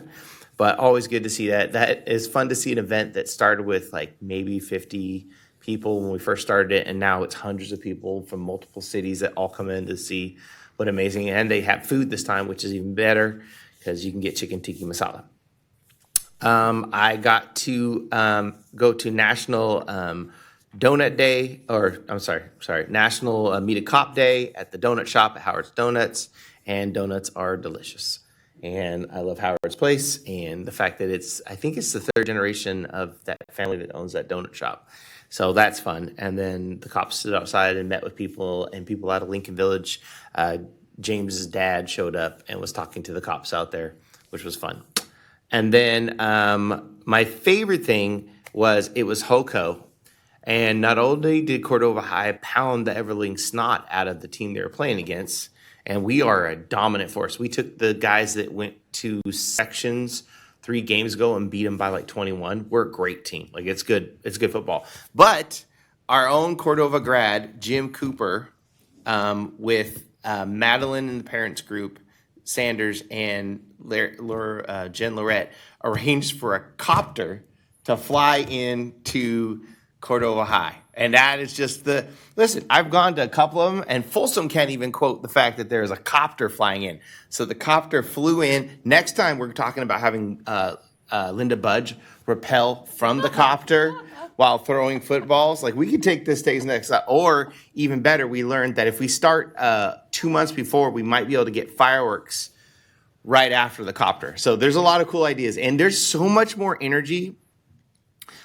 But always good to see that. That is fun to see an event that started with like maybe 50 people when we first started it, and now it's hundreds of people from multiple cities that all come in to see what amazing. And they have food this time, which is even better because you can get chicken tikka masala. I got to go to National Donut Day, or I'm sorry, National Meet a Cop Day at the donut shop at Howard's Donuts, and donuts are delicious. And I love Howard's Place, and the fact that I think it's the third generation of that family that owns that donut shop. So that's fun. And then the cops stood outside and met with people, and people out of Lincoln Village. James's dad showed up and was talking to the cops out there, which was fun. And then my favorite thing was it was HOCO. And not only did Cordova High pound the Everling snot out of the team they were playing against, and we are a dominant force. We took the guys that went to sections 3 games ago and beat them by like 21. We're a great team. Like, it's good. It's good football. But our own Cordova grad, Jim Cooper, with Madeline and the parents group, Sanders, and Jen Lorette, arranged for a copter to fly into Cordova High. And that is just listen, I've gone to a couple of them, and Folsom can't even quote the fact that there is a copter flying in. So the copter flew in. Next time we're talking about having Linda Budge rappel from the copter while throwing footballs. Like, we could take this stage next up. Or even better, we learned that if we start 2 months before, we might be able to get fireworks right after the copter. So there's a lot of cool ideas. And there's so much more energy.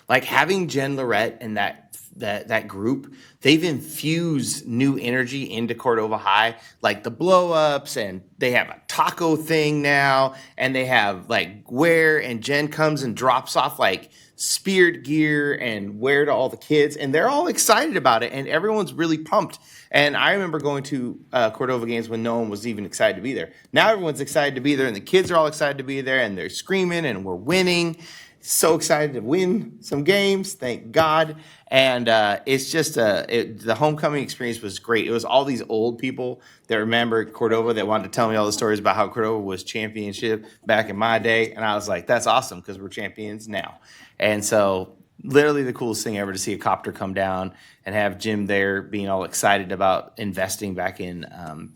Like, having Jen Lorette and that group, they've infused new energy into Cordova High, like the blow-ups, and they have a taco thing now, and they have like and Jen comes and drops off like speared gear and wear to all the kids, and they're all excited about it, and everyone's really pumped. And I remember going to Cordova games when no one was even excited to be there. Now everyone's excited to be there, and the kids are all excited to be there, and they're screaming, and we're winning. So excited to win some games, thank God. And it's just the homecoming experience was great. It was all these old people that remember Cordova that wanted to tell me all the stories about how Cordova was championship back in my day. And I was like, that's awesome because we're champions now. And so literally the coolest thing ever to see a copter come down and have Jim there being all excited about investing back in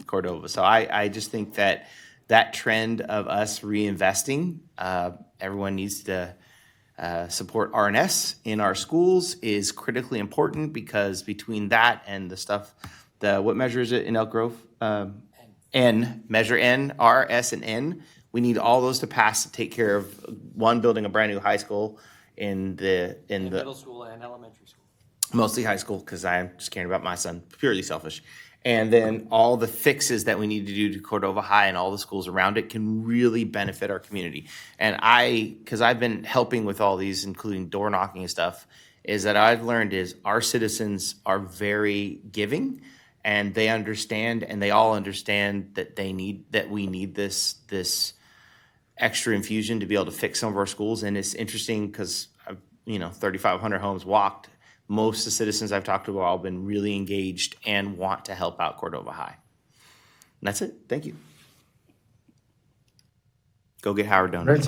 Cordova. So I just think that trend of us reinvesting, everyone needs to support R&S in our schools is critically important, because between that and the stuff, what measure is it in Elk Grove? Measure N, R, S, and N. We need all those to pass to take care of building a brand new high school in the middle school and elementary school. Mostly high school, because I'm just caring about my son, purely selfish. And then all the fixes that we need to do to Cordova High and all the schools around it can really benefit our community. And because I've been helping with all these, including door knocking and stuff, is that I've learned is our citizens are very giving, and they understand, and they all understand that we need this extra infusion to be able to fix some of our schools. And it's interesting because 3,500 homes walked. Most of the citizens I've talked to have all been really engaged and want to help out Cordova High. And that's it. Thank you. Go get Howard Donuts.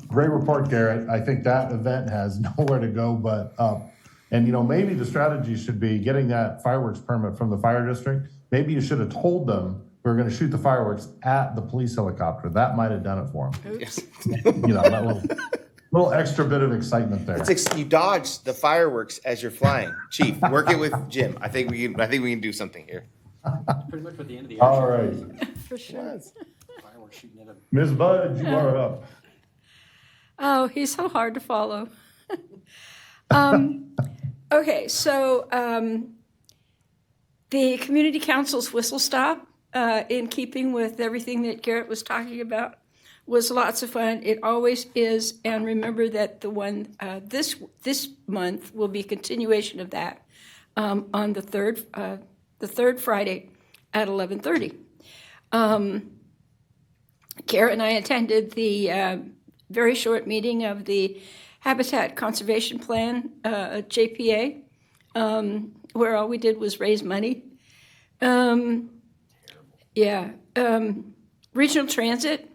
Great report, Garrett. I think that event has nowhere to go but up. And, maybe the strategy should be getting that fireworks permit from the fire district. Maybe you should have told them we were going to shoot the fireworks at the police helicopter. That might have done it for them. Yes. That little extra bit of excitement there. You dodge the fireworks as you're flying. Chief, work it with Jim. I think we can do something here. Pretty much at the end of the All right. For sure. Fireworks shooting at him. Ms. Budge, you are up. Oh, he's so hard to follow. Okay, so the community council's whistle stop in keeping with everything that Garrett was talking about. Was lots of fun. It always is. And remember that the one this month will be a continuation of that on the third Friday at 11:30. Garrett and I attended the very short meeting of the Habitat Conservation Plan, JPA, where all we did was raise money. Regional Transit,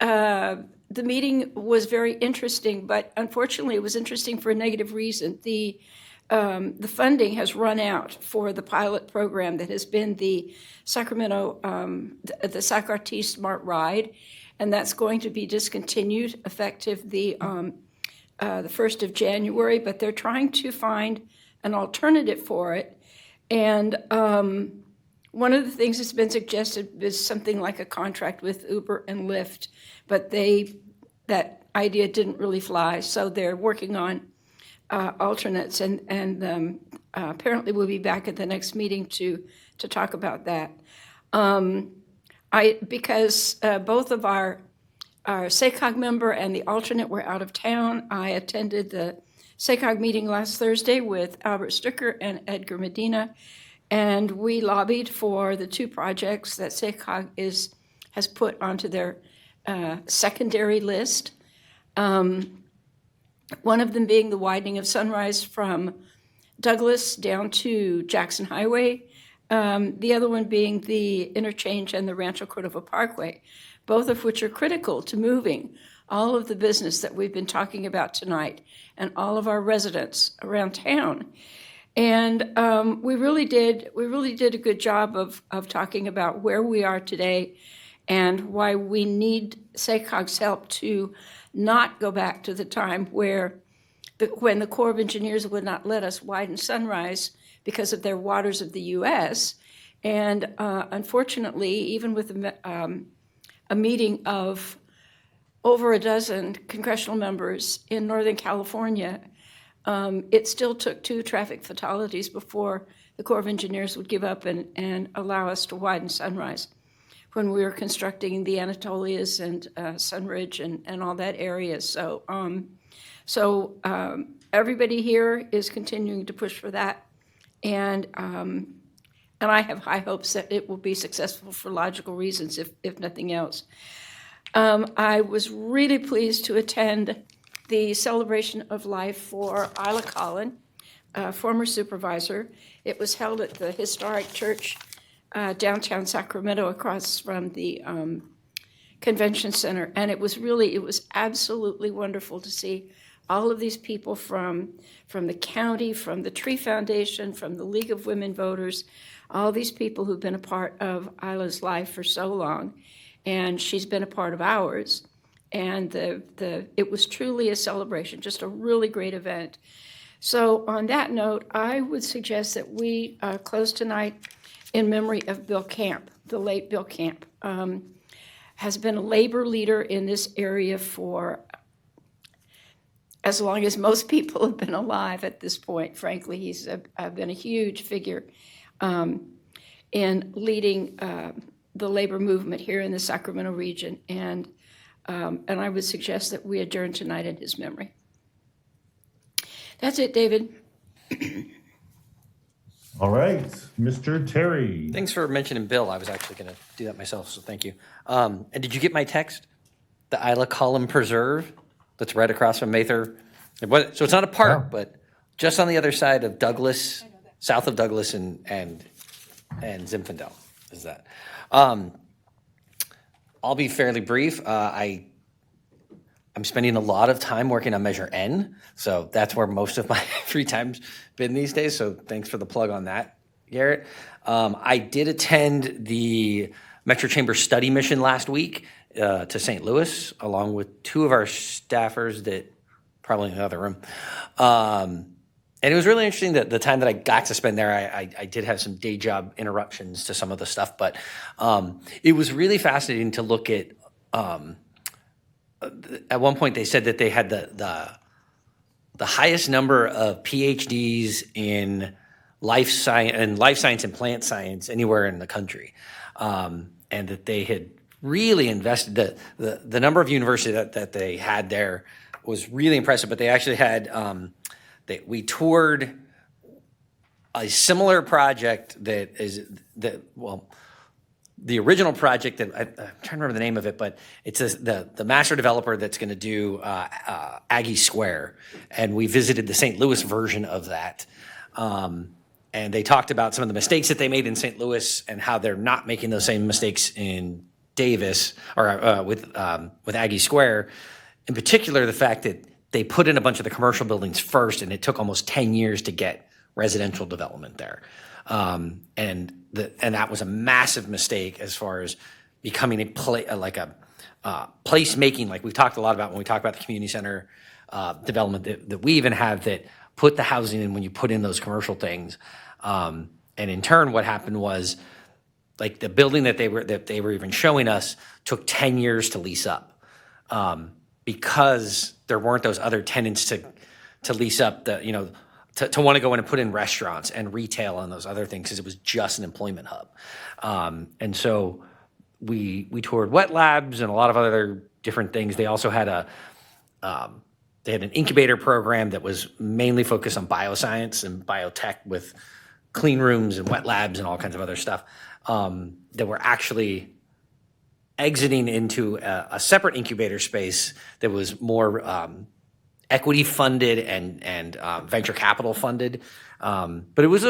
the meeting was very interesting, but unfortunately it was interesting for a negative reason. The funding has run out for the pilot program that has been the Sacramento, the SAC-RT Smart Ride, and that's going to be discontinued effective the 1st of January, but they're trying to find an alternative for it. And one of the things that's been suggested is something like a contract with Uber and Lyft, but that idea didn't really fly, so they're working on alternates, and apparently we'll be back at the next meeting to talk about that. Because both of our SACOG member and the alternate were out of town, I attended the SACOG meeting last Thursday with Albert Stucker and Edgar Medina, and we lobbied for the two projects that SACOG has put onto their secondary list. One of them being the widening of Sunrise from Douglas down to Jackson Highway. The other one being the interchange and the Rancho Cordova Parkway, both of which are critical to moving all of the business that we've been talking about tonight and all of our residents around town. And we really did a good job of talking about where we are today and why we need SACOG's help to not go back to the time when the Corps of Engineers would not let us widen Sunrise because of their waters of the U.S. And unfortunately, even with a meeting of over a dozen congressional members in Northern California, it still took 2 traffic fatalities before the Corps of Engineers would give up and allow us to widen Sunrise when we were constructing the Anatolias and Sunridge and all that area. So everybody here is continuing to push for that. And I have high hopes that it will be successful for logical reasons, if nothing else. I was really pleased to attend the celebration of life for Isla Collin, former supervisor. It was held at the historic church downtown Sacramento across from the convention center. And it was absolutely wonderful to see all of these people from the county, from the Tree Foundation, from the League of Women Voters, all these people who've been a part of Isla's life for so long. And she's been a part of ours. And it was truly a celebration, just a really great event. So on that note, I would suggest that we close tonight in memory of Bill Camp, the late Bill Camp. Has been a labor leader in this area for as long as most people have been alive at this point. Frankly, he's been a huge figure in leading the labor movement here in the Sacramento region. And I would suggest that we adjourn tonight in his memory. That's it, David. All right, Mr. Terry. Thanks for mentioning Bill. I was actually going to do that myself, so thank you. And did you get my text? The Isla Collin Preserve that's right across from Mather. So it's not a park, but just on the other side of Douglas, south of Douglas and Zinfandel is that. I'll be fairly brief. I'm spending a lot of time working on Measure N, so that's where most of my free time's been these days, so thanks for the plug on that, Garrett. I did attend the Metro Chamber study mission last week to St. Louis, along with 2 of our staffers that probably in the other room. And it was really interesting that the time that I got to spend there, I did have some day job interruptions to some of the stuff, but it was really fascinating to look at. At one point, they said that they had the highest number of PhDs in life science and plant science anywhere in the country, and that they had really invested. The number of universities that they had there was really impressive. But they actually had we toured a similar project the original project that I'm trying to remember the name of it, but it's the master developer that's going to do Aggie Square, and we visited the St. Louis version of that, and they talked about some of the mistakes that they made in St. Louis and how they're not making those same mistakes in Davis or with Aggie Square. In particular, the fact that they put in a bunch of the commercial buildings first, and it took almost 10 years to get residential development there, and that was a massive mistake as far as becoming a place-making, like we've talked a lot about when we talk about the community center development that we even have, that put the housing in when you put in those commercial things. And in turn, what happened was, like, the building that they were even showing us took 10 years to lease up, because there weren't those other tenants to lease up to want to go in and put in restaurants and retail and those other things, because it was just an employment hub. And so we toured wet labs and a lot of other different things. They also had they had an incubator program that was mainly focused on bioscience and biotech, with clean rooms and wet labs and all kinds of other stuff, that were actually exiting into a separate incubator space that was more equity funded and venture capital funded. But it was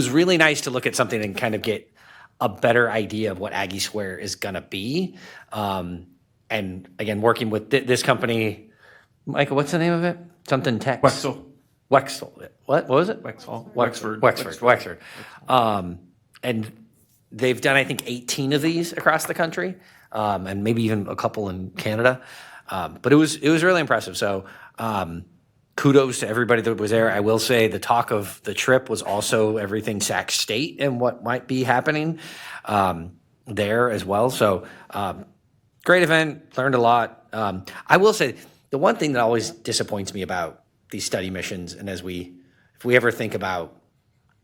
really nice to look at something and kind of get a better idea of what Aggie Square is going to be. And again, working with this company, Michael, what's the name of it? Something Tech. Wexel. What was it? Wexford. And they've done, I think, 18 of these across the country, and maybe even a couple in Canada. But it was really impressive. So kudos to everybody that was there. I will say the talk of the trip was also everything Sac State and what might be happening there as well. So great event, learned a lot. I will say the one thing that always disappoints me about these study missions, and if we ever think about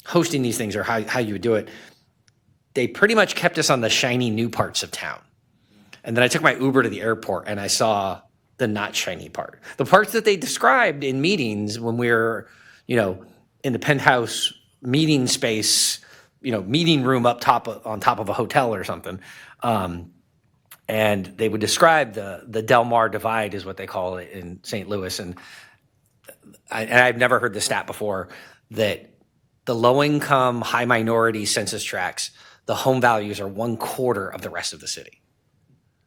hosting these things or how you would do it, they pretty much kept us on the shiny new parts of town. And then I took my Uber to the airport and I saw the not shiny part. The parts that they described in meetings when we were, in the penthouse meeting space, meeting room on top of a hotel or something. And they would describe the Del Mar Divide is what they call it in St. Louis. And I've never heard the stat before that the low-income, high-minority census tracts, the home values are 1/4 of the rest of the city.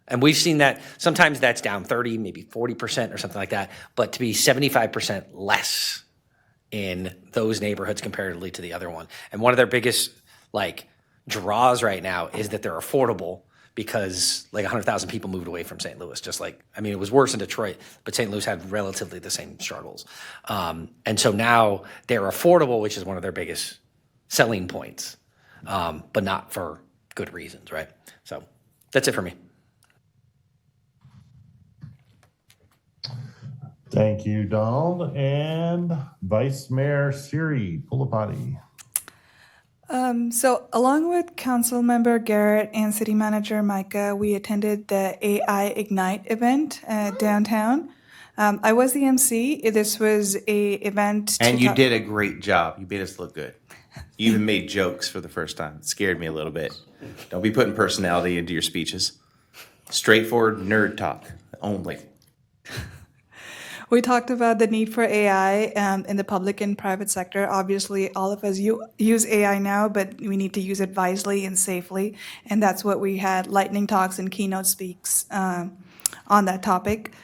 And we've seen that sometimes that's down 30, maybe 40% or something like that, but to be 75% less in those neighborhoods comparatively to the other one. And one of their biggest draws right now is that they're affordable, because 100,000 people moved away from St. Louis. It was worse in Detroit, but St. Louis had relatively the same struggles. And so now they're affordable, which is one of their biggest selling points, but not for good reasons, right? So that's it for me. Thank you, Donald. And Vice Mayor Siri Pulapati. So along with Council Member Garrett and City Manager Micah, we attended the AI Ignite event downtown. I was the MC. This was a event. And you did a great job. You made us look good. You even made jokes for the first time. It scared me a little bit. Don't be putting personality into your speeches. Straightforward nerd talk only. We talked about the need for AI in the public and private sector. Obviously, all of us use AI now, but we need to use it wisely and safely. And that's what we had lightning talks and keynote speaks on that topic.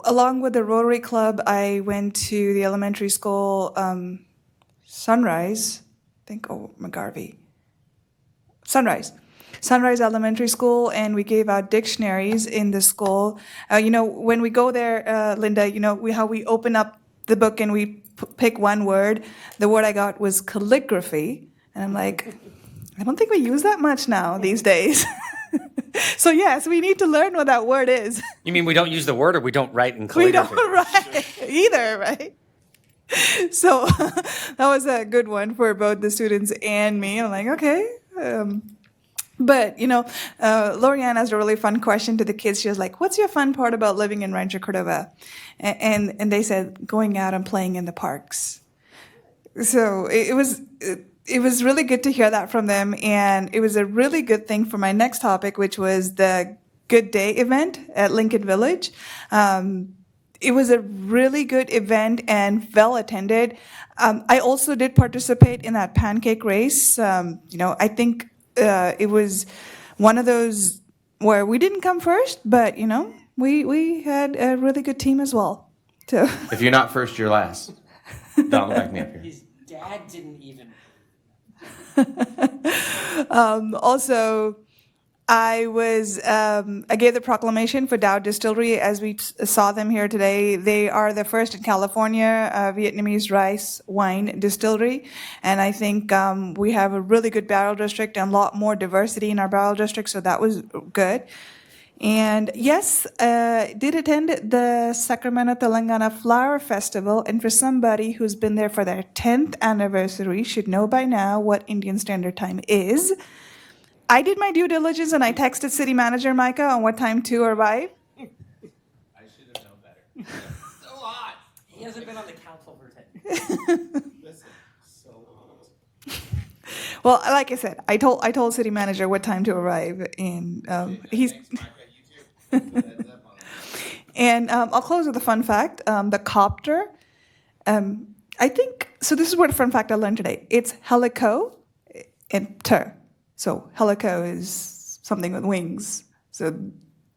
Along with the Rotary Club, I went to the elementary school Sunrise Elementary School, and we gave out dictionaries in the school. When we go there, Linda, how we open up the book and we pick one word. The word I got was calligraphy, and I'm like, I don't think we use that much now these days. So yes, we need to learn what that word is. You mean we don't use the word, or we don't write in calligraphy? We don't write either, right? So that was a good one for both the students and me. I'm like, okay. But, Lorianne asked a really fun question to the kids. She was like, what's your fun part about living in Rancho Cordova? And they said, going out and playing in the parks. So it was really good to hear that from them. And it was a really good thing for my next topic, which was the Good Day event at Lincoln Village. It was a really good event and well attended. I also did participate in that pancake race. I think it was one of those where we didn't come first, but we had a really good team as well. So If you're not first, you're last. Donald, back me up here. His dad didn't even. Also, I gave the proclamation for Dow Distillery as we saw them here today. They are the first in California Vietnamese rice wine distillery. And I think we have a really good barrel district and a lot more diversity in our barrel district. So that was good. And yes, did attend the Sacramento Telangana Flower Festival. And for somebody who's been there for their 10th anniversary, should know by now what Indian Standard Time is. I did my due diligence and I texted City Manager Micah on what time to arrive. I should have known better. So hot. He hasn't been on the council for 10 Listen, so hot. Well, like I said, I told City Manager what time to arrive, and he's. Thanks, Micah. You too. Heads up on it. And I'll close with a fun fact. The copter, I think, so this is what a fun fact I learned today. It's helico and ter. So helico is something with wings. So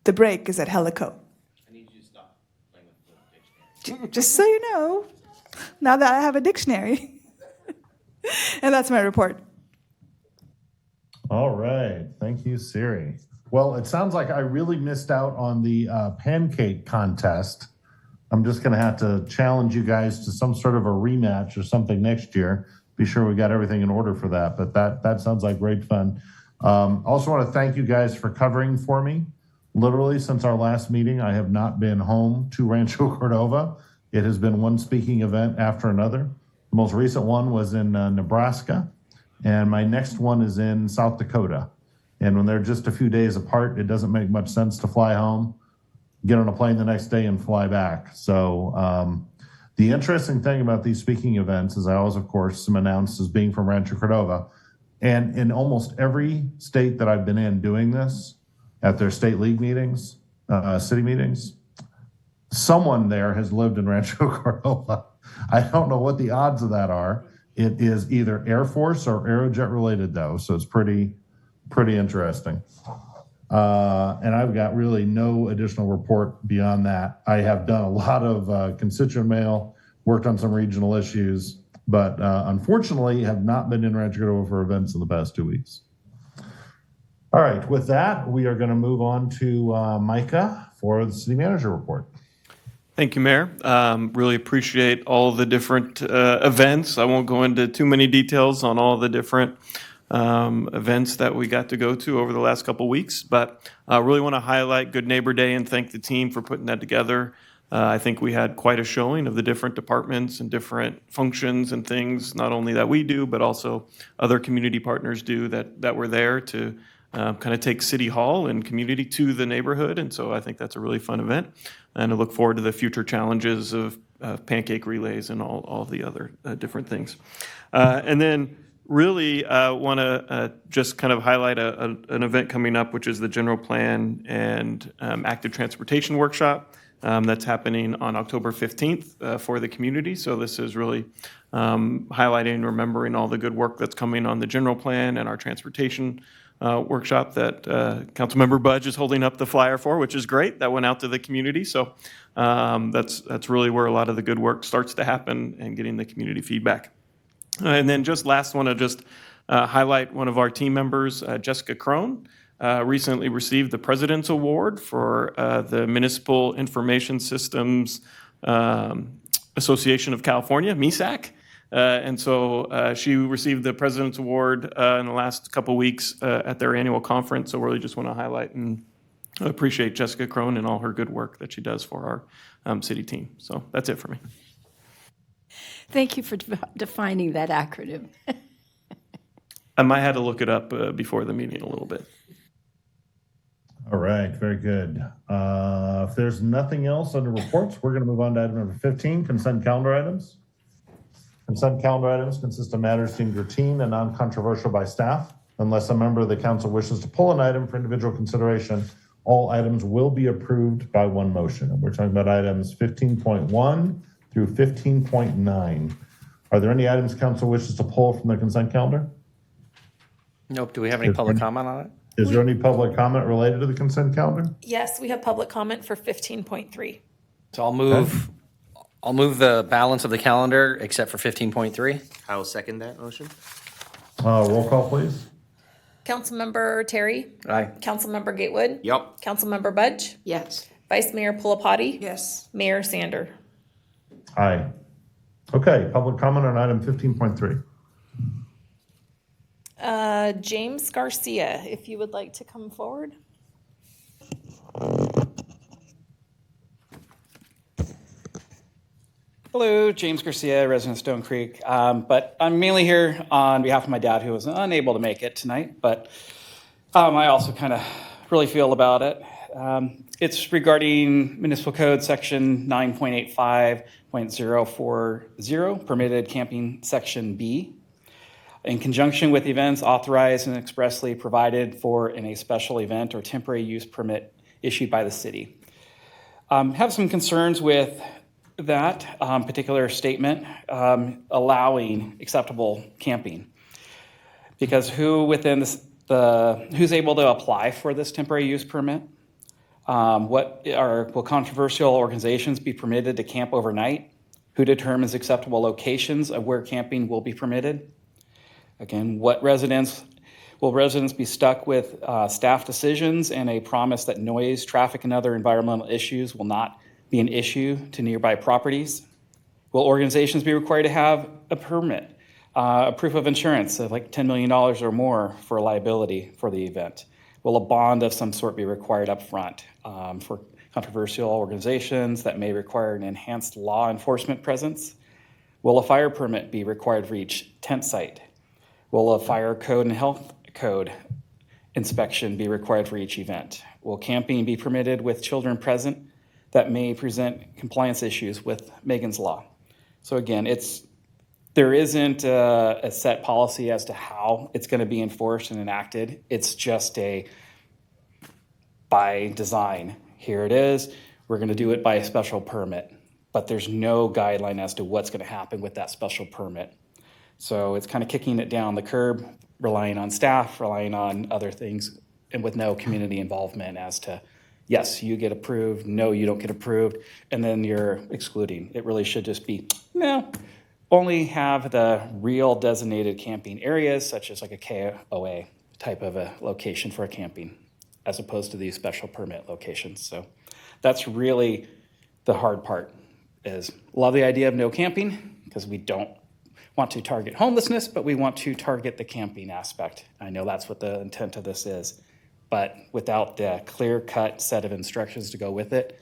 the break is at helico. I need you to stop playing with the dictionary. Just so you know, now that I have a dictionary. And that's my report. All right. Thank you, Siri. Well, it sounds like I really missed out on the pancake contest. I'm just going to have to challenge you guys to some sort of a rematch or something next year. Be sure we got everything in order for that. But that sounds like great fun. Also want to thank you guys for covering for me. Literally, since our last meeting, I have not been home to Rancho Cordova. It has been one speaking event after another. The most recent one was in Nebraska, and my next one is in South Dakota. And when they're just a few days apart, it doesn't make much sense to fly home, get on a plane the next day, and fly back. So the interesting thing about these speaking events is I always, of course, am announced as being from Rancho Cordova. And in almost every state that I've been in doing this, at their state league meetings, city meetings, someone there has lived in Rancho Cordova. I don't know what the odds of that are. It is either Air Force or Aerojet related, though, so it's pretty interesting. And I've got really no additional report beyond that. I have done a lot of constituent mail, worked on some regional issues, but unfortunately have not been in Rancho Cordova for events in the past 2 weeks. All right, with that, we are going to move on to Micah for the city manager report. Thank you, Mayor. Really appreciate all the different events. I won't go into too many details on all the different events that we got to go to over the last couple weeks, but I really want to highlight Good Neighbor Day and thank the team for putting that together. I think we had quite a showing of the different departments and different functions and things, not only that we do, but also other community partners do that were there to kind of take City Hall and community to the neighborhood. And so I think that's a really fun event. And I look forward to the future challenges of pancake relays and all the other different things. And then really want to just kind of highlight an event coming up, which is the General Plan and Active Transportation Workshop. That's happening on October 15th for the community. So this is really highlighting and remembering all the good work that's coming on the general plan and our transportation workshop that Councilmember Budge is holding up the flyer for, which is great. That went out to the community. So that's really where a lot of the good work starts to happen and getting the community feedback. And then just last one, to just highlight one of our team members, Jessica Crone. Recently received the President's Award for the Municipal Information Systems Association of California, MESAC. And so she received the President's Award in the last couple weeks at their annual conference. So really just want to highlight and appreciate Jessica Crone and all her good work that she does for our city team. So that's it for me. Thank you for defining that acronym. I might have to look it up before the meeting a little bit. All right, very good. If there's nothing else under reports, we're going to move on to item number 15, consent calendar items. Consent calendar items consist of matters deemed routine and non-controversial by staff. Unless a member of the council wishes to pull an item for individual consideration, all items will be approved by one motion. And we're talking about items 15.1 through 15.9. Are there any items council wishes to pull from the consent calendar? Nope. Do we have any public comment on it? Is there any public comment related to the consent calendar? Yes, we have public comment for 15.3. So I'll move the balance of the calendar except for 15.3. I will second that motion. Roll call, please. Councilmember Terry? Aye. Councilmember Gatewood? Yep. Councilmember Budge? Yes. Vice Mayor Pulapati? Yes. Mayor Sander? Aye. Okay, public comment on item 15.3. James Garcia, if you would like to come forward. Hello, James Garcia, resident of Stone Creek. But I'm mainly here on behalf of my dad, who was unable to make it tonight. But I also kind of really feel about it. It's regarding Municipal Code Section 9.85.040, permitted camping Section B. In conjunction with events authorized and expressly provided for in a special event or temporary use permit issued by the city. Have some concerns with that particular statement allowing acceptable camping, because who's able to apply for this temporary use permit? Will controversial organizations be permitted to camp overnight? Who determines acceptable locations of where camping will be permitted? Again, will residents be stuck with staff decisions and a promise that noise, traffic, and other environmental issues will not be an issue to nearby properties? Will organizations be required to have a permit, a proof of insurance of like $10 million or more for liability for the event? Will a bond of some sort be required up front for controversial organizations that may require an enhanced law enforcement presence? Will a fire permit be required for each tent site? Will a fire code and health code inspection be required for each event? Will camping be permitted with children present that may present compliance issues with Megan's Law? So again, there isn't a set policy as to how it's going to be enforced and enacted. It's just by design. Here it is. We're going to do it by a special permit, but there's no guideline as to what's going to happen with that special permit. So it's kind of kicking it down the curb, relying on staff, relying on other things, and with no community involvement as to, yes, you get approved, no, you don't get approved, and then you're excluding. It really should just be, no, only have the real designated camping areas, such as like a KOA type of a location for a camping, as opposed to these special permit locations. So that's really the hard part, is love the idea of no camping, because we don't want to target homelessness, but we want to target the camping aspect. I know that's what the intent of this is, but without the clear-cut set of instructions to go with it,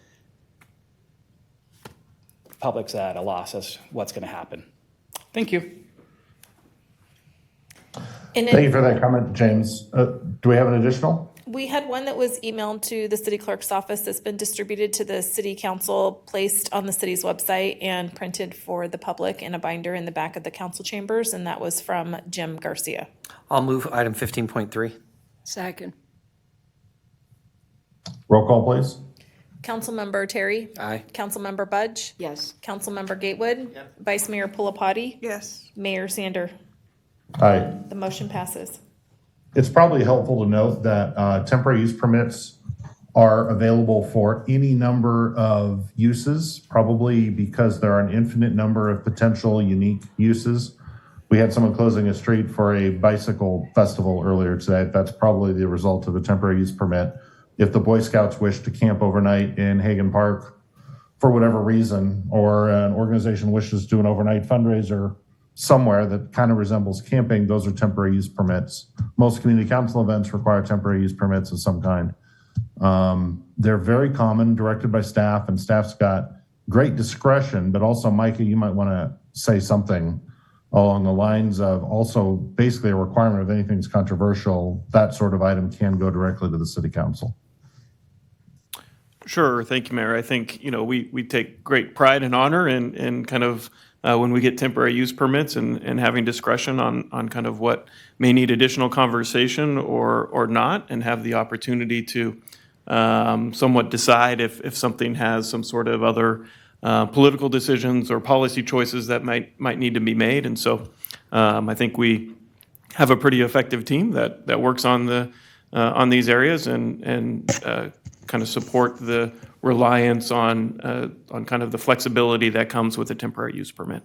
the public's at a loss as what's going to happen. Thank you. And Thank you for that comment, James. Do we have an additional? we had one that was emailed to the city clerk's office that's been distributed to the city council, placed on the city's website, and printed for the public in a binder in the back of the council chambers, and that was from Jim Garcia. I'll move item 15.3. Second. Roll call, please. Councilmember Terry? Aye. Councilmember Budge? Yes. Councilmember Gatewood? Vice Mayor Pulapati? Yes. Mayor Sander? Aye. The motion passes. It's probably helpful to note that temporary use permits are available for any number of uses, probably because there are an infinite number of potential unique uses. We had someone closing a street for a bicycle festival earlier today. That's probably the result of a temporary use permit. If the Boy Scouts wish to camp overnight in Hagan Park for whatever reason, or an organization wishes to do an overnight fundraiser somewhere that kind of resembles camping, those are temporary use permits. Most community council events require temporary use permits of some kind. They're very common, directed by staff, and staff's got great discretion, but also, Micah, you might want to say something along the lines of also basically a requirement of anything that's controversial, that sort of item can go directly to the city council. Sure. Thank you, Mayor. I think, we take great pride and honor in kind of when we get temporary use permits and having discretion on kind of what may need additional conversation or not, and have the opportunity to somewhat decide if something has some sort of other political decisions or policy choices that might need to be made. And so I think we have a pretty effective team that works on these areas and kind of support the reliance on kind of the flexibility that comes with a temporary use permit.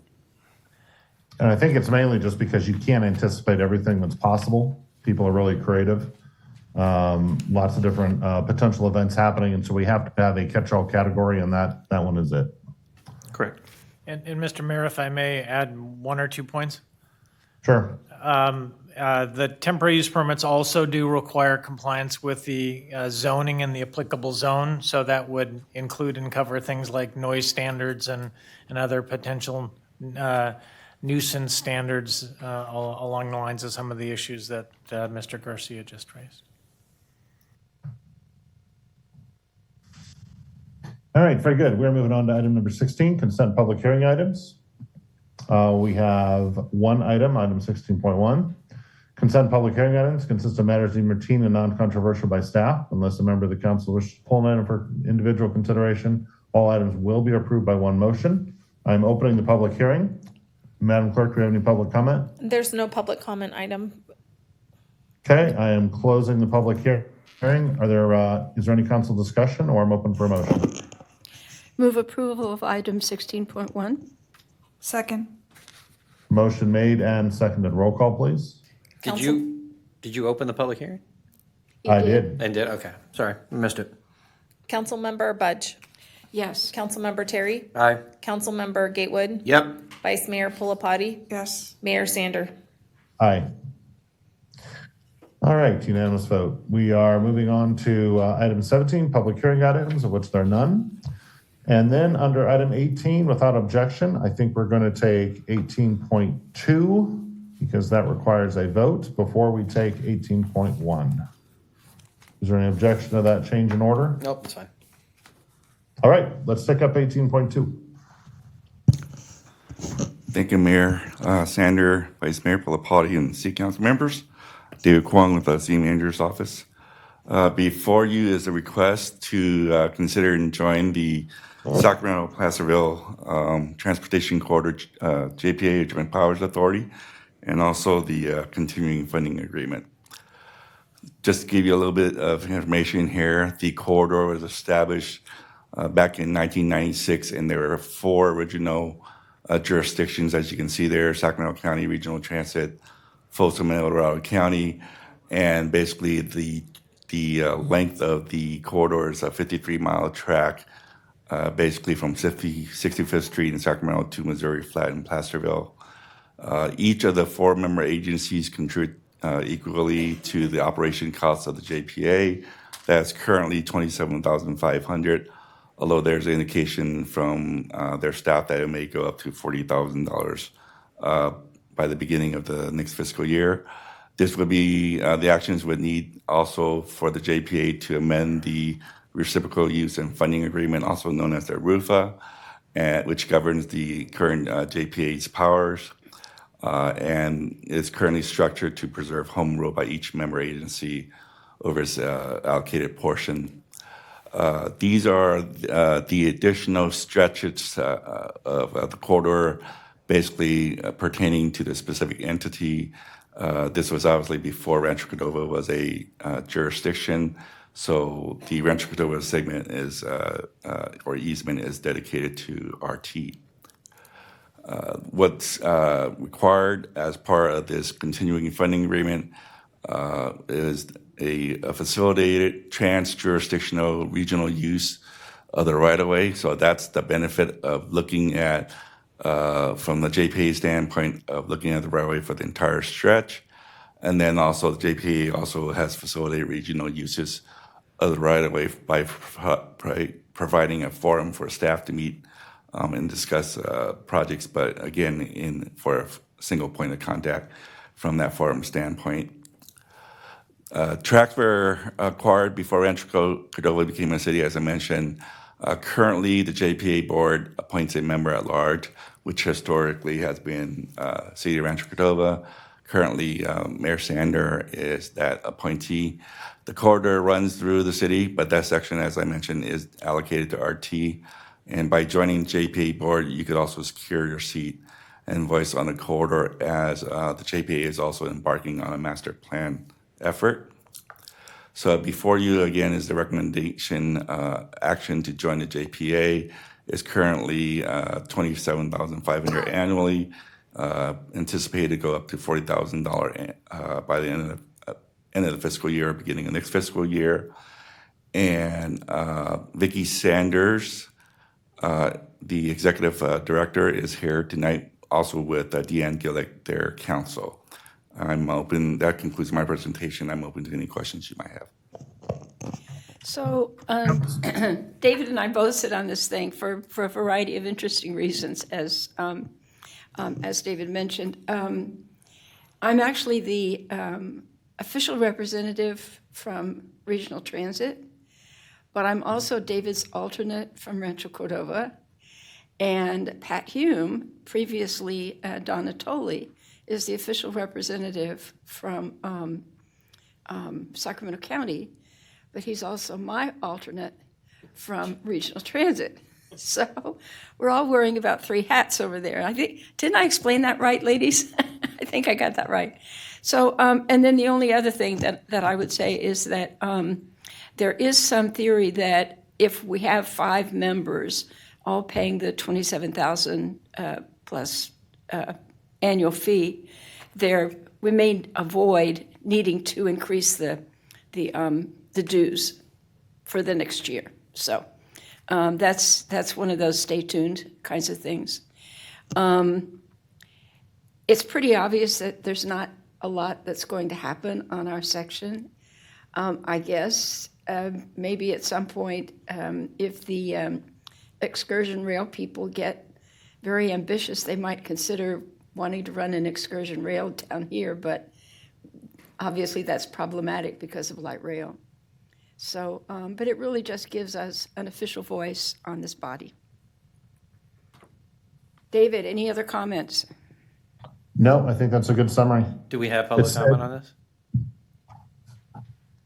And I think it's mainly just because you can't anticipate everything that's possible. People are really creative. Lots of different potential events happening, and so we have to have a catch-all category, and that one is it. Correct. And Mr. Mayor, if I may add 1 or 2 points. Sure. The temporary use permits also do require compliance with the zoning and the applicable zone, so that would include and cover things like noise standards and other potential nuisance standards along the lines of some of the issues that Mr. Garcia just raised. All right, very good. We're moving on to item number 16, consent public hearing items. We have one item, item 16.1. Consent public hearing items consist of matters deemed routine and non-controversial by staff. Unless a member of the council wishes to pull an item for individual consideration, all items will be approved by one motion. I'm opening the public hearing. Madam Clerk, do we have any public comment? There's no public comment item. Okay, I am closing the public hearing. Is there any council discussion, or I'm open for a motion? Move approval of item 16.1. Second. Motion made and seconded. Roll call, please. Did you open the public hearing? I did. And did? Okay. Sorry, I missed it. Councilmember Budge. Yes. Councilmember Terry. Aye. Councilmember Gatewood. Yep. Vice Mayor Pulapati. Yes. Mayor Sander. Aye. All right, unanimous vote. We are moving on to item 17, public hearing items, of which there are none. And then under item 18, without objection, I think we're going to take 18.2 because that requires a vote before we take 18.1. Is there any objection to that change in order? Nope, it's fine. All right, let's take up 18.2. Thank you, Mayor Sander, Vice Mayor Pulapati, and City Council members. David Kwong with the City Manager's Office. Before you is a request to consider and join the Sacramento-Placerville Transportation Corridor JPA, Joint Powers Authority, and also the continuing funding agreement. Just to give you a little bit of information here, the corridor was established back in 1996, and there were 4 original jurisdictions, as you can see there: Sacramento County Regional Transit, Folsom and El Dorado County, and basically the length of the corridor is a 53-mile track, basically from 65th Street in Sacramento to Missouri Flat in Placerville. Each of the 4 member agencies contribute equally to the operation costs of the JPA. That's currently $27,500, although there's an indication from their staff that it may go up to $40,000 by the beginning of the next fiscal year. This would be, the actions would need also for the JPA to amend the Reciprocal Use and Funding Agreement, also known as the RUFA, which governs the current JPA's powers, and is currently structured to preserve home rule by each member agency over its allocated portion. These are the additional stretches of the corridor, basically pertaining to the specific entity. This was obviously before Rancho Cordova was a jurisdiction, so the Rancho Cordova segment is, or easement is dedicated to RT. What's required as part of this continuing funding agreement is a facilitated trans-jurisdictional regional use of the right-of-way. So that's the benefit of looking at, from the JPA standpoint, of looking at the right-of-way for the entire stretch. And then also the JPA also has facilitated regional uses of the right-of-way by providing a forum for staff to meet and discuss projects, but again, for a single point of contact from that forum standpoint. Tracks were acquired before Rancho Cordova became a city, as I mentioned. Currently, the JPA board appoints a member at large, which historically has been City of Rancho Cordova. Currently, Mayor Sander is that appointee. The corridor runs through the city, but that section, as I mentioned, is allocated to RT. And by joining JPA board, you could also secure your seat and voice on the corridor, as the JPA is also embarking on a master plan effort. So before you, again, is the recommendation action to join the JPA. Is currently $27,500 annually, anticipated to go up to $40,000 by the end of the fiscal year, beginning of next fiscal year. And Vicki Sanders, the executive director, is here tonight, also with Deanne Gillick, their counsel. I'm open. That concludes my presentation. I'm open to any questions you might have. So David and I both sit on this thing for a variety of interesting reasons, as David mentioned. I'm actually the official representative from Regional Transit, but I'm also David's alternate from Rancho Cordova. And Pat Hume, previously Donna Tolley, is the official representative from Sacramento County, but he's also my alternate from Regional Transit. So we're all wearing about 3 hats over there. Didn't I explain that right, ladies? I think I got that right. So, and then the only other thing that I would say is that there is some theory that if we have 5 members all paying the $27,000 plus annual fee, we may avoid needing to increase the dues for the next year. So that's one of those stay tuned kinds of things. It's pretty obvious that there's not a lot that's going to happen on our section. I guess maybe at some point, if the excursion rail people get very ambitious, they might consider wanting to run an excursion rail down here, but obviously that's problematic because of light rail. So, but it really just gives us an official voice on this body. David, any other comments? No, I think that's a good summary. Do we have public comment on this?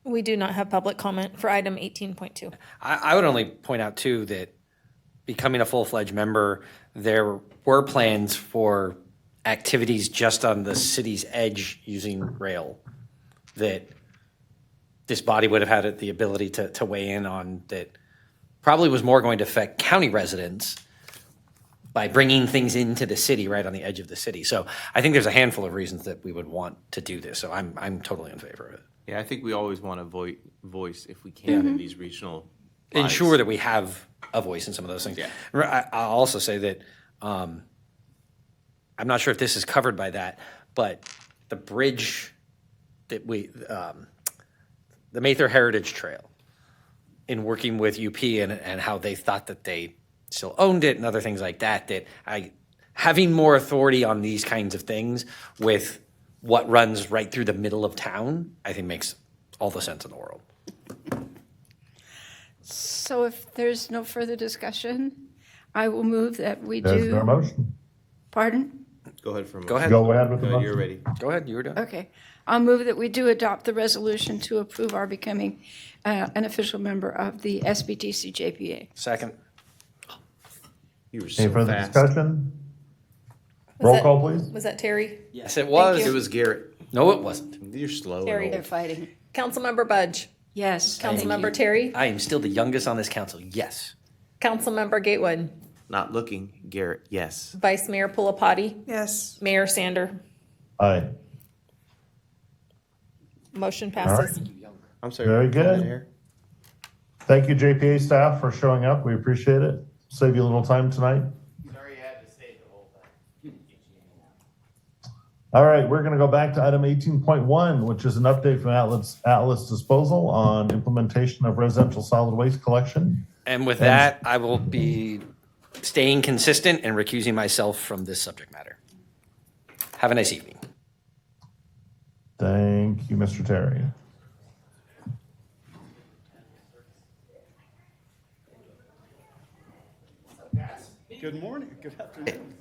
We do not have public comment for item 18.2. I would only point out, too, that becoming a full-fledged member, there were plans for activities just on the city's edge using rail that this body would have had the ability to weigh in on, that probably was more going to affect county residents by bringing things into the city right on the edge of the city. So I think there's a handful of reasons that we would want to do this. So I'm totally in favor of it. Yeah, I think we always want to voice, if we can, in these regional bodies. Ensure that we have a voice in some of those things. Yeah. I'll also say that I'm not sure if this is covered by that, but the bridge that the Mather Heritage Trail, in working with UP and how they thought that they still owned it and other things like that, having more authority on these kinds of things with what runs right through the middle of town, I think makes all the sense in the world. So if there's no further discussion, I will move that we There's do. no motion. Pardon? Go ahead for a Go ahead. Go ahead with the You're motion. ready. Go ahead, you were done. Okay. I'll move that we do adopt the resolution to approve our becoming an official member of the SBTC JPA. Second. You were Any so further fast. discussion? Was Roll that- call, please. Was that Terry? Yes, it was. you. It was Garrett. No, it wasn't. You're slow. Terry. and They're old. fighting. Councilmember Budge. Yes. Councilmember Terry. I am still the youngest on this council. Yes. Councilmember Gatewood. Not looking, Garrett. Yes. Vice Mayor Pulapati. Yes. Mayor Sander. Aye. Motion passes. I'm sorry. Very come in good. here. Thank you, JPA staff, for showing up. We appreciate it. Save you a little time tonight. Sorry you had to stay the whole time. All right, we're going to go back to item 18.1, which is an update from Atlas Disposal on implementation of residential solid waste collection. And with that, I will be staying consistent and recusing myself from this subject matter. Have a nice evening. Thank you, Mr. Terry. Good morning, good afternoon.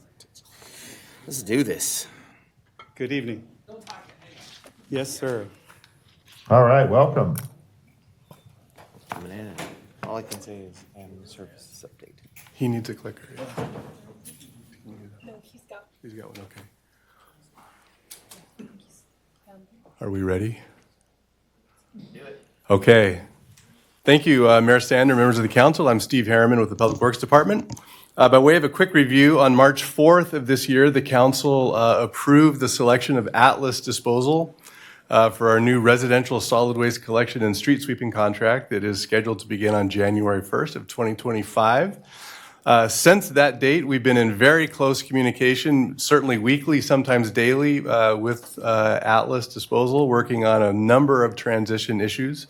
Let's do this. Good evening. Yes, sir. All right, welcome. All I can say is services update. He needs a clicker. No, he's got one, okay. Are we ready? Do it. Okay. Thank you, Mayor Sander, members of the council. I'm Steve Harriman with the Public Works Department. By way of a quick review, on March 4th of this year, the council approved the selection of Atlas Disposal for our new residential solid waste collection and street sweeping contract that is scheduled to begin on January 1st of 2025. Since that date, we've been in very close communication, certainly weekly, sometimes daily, with Atlas Disposal, working on a number of transition issues.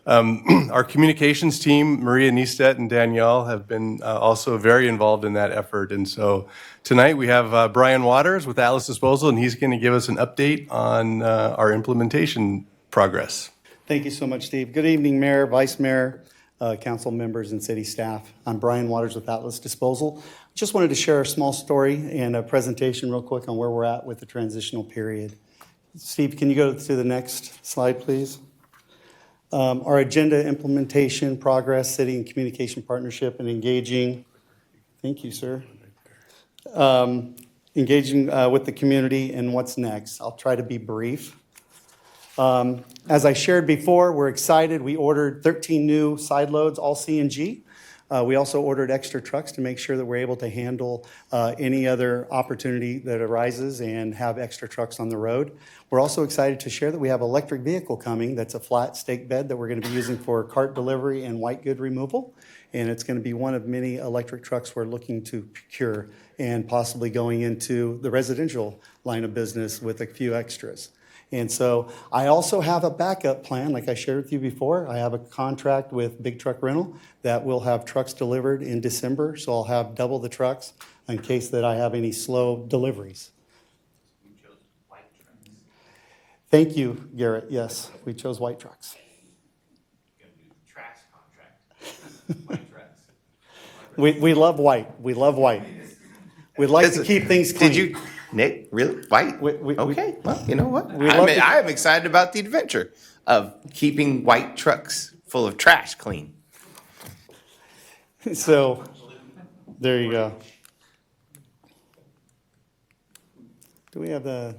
Our communications team, Maria Niestedt and Danielle, have been also very involved in that effort. And so tonight we have Brian Waters with Atlas Disposal, and he's going to give us an update on our implementation progress. Thank you so much, Steve. Good evening, Mayor, Vice Mayor, council members, and city staff. I'm Brian Waters with Atlas Disposal. Just wanted to share a small story and a presentation real quick on where we're at with the transitional period. Steve, can you go to the next slide, please? Our agenda, implementation, progress, city and communication partnership, and engaging. Thank you, sir. Engaging with the community and what's next. I'll try to be brief. As I shared before, we're excited. We ordered 13 new side loads, all CNG. We also ordered extra trucks to make sure that we're able to handle any other opportunity that arises and have extra trucks on the road. We're also excited to share that we have an electric vehicle coming that's a flat stake bed that we're going to be using for cart delivery and white good removal. And it's going to be one of many electric trucks we're looking to procure and possibly going into the residential line of business with a few extras. And so I also have a backup plan, like I shared with you before. I have a contract with Big Truck Rental that will have trucks delivered in December. So I'll have double the trucks in case that I have any slow deliveries. You chose white trucks. Thank you, Garrett. Yes, we chose white trucks. You're going to do the trash contract. White trucks. We love white. We love white. We'd like to keep things clean. Did you, Nick, really? White? Okay, well, you know what? I am excited about the adventure of keeping white trucks full of trash clean. So, there you go. Do we have the...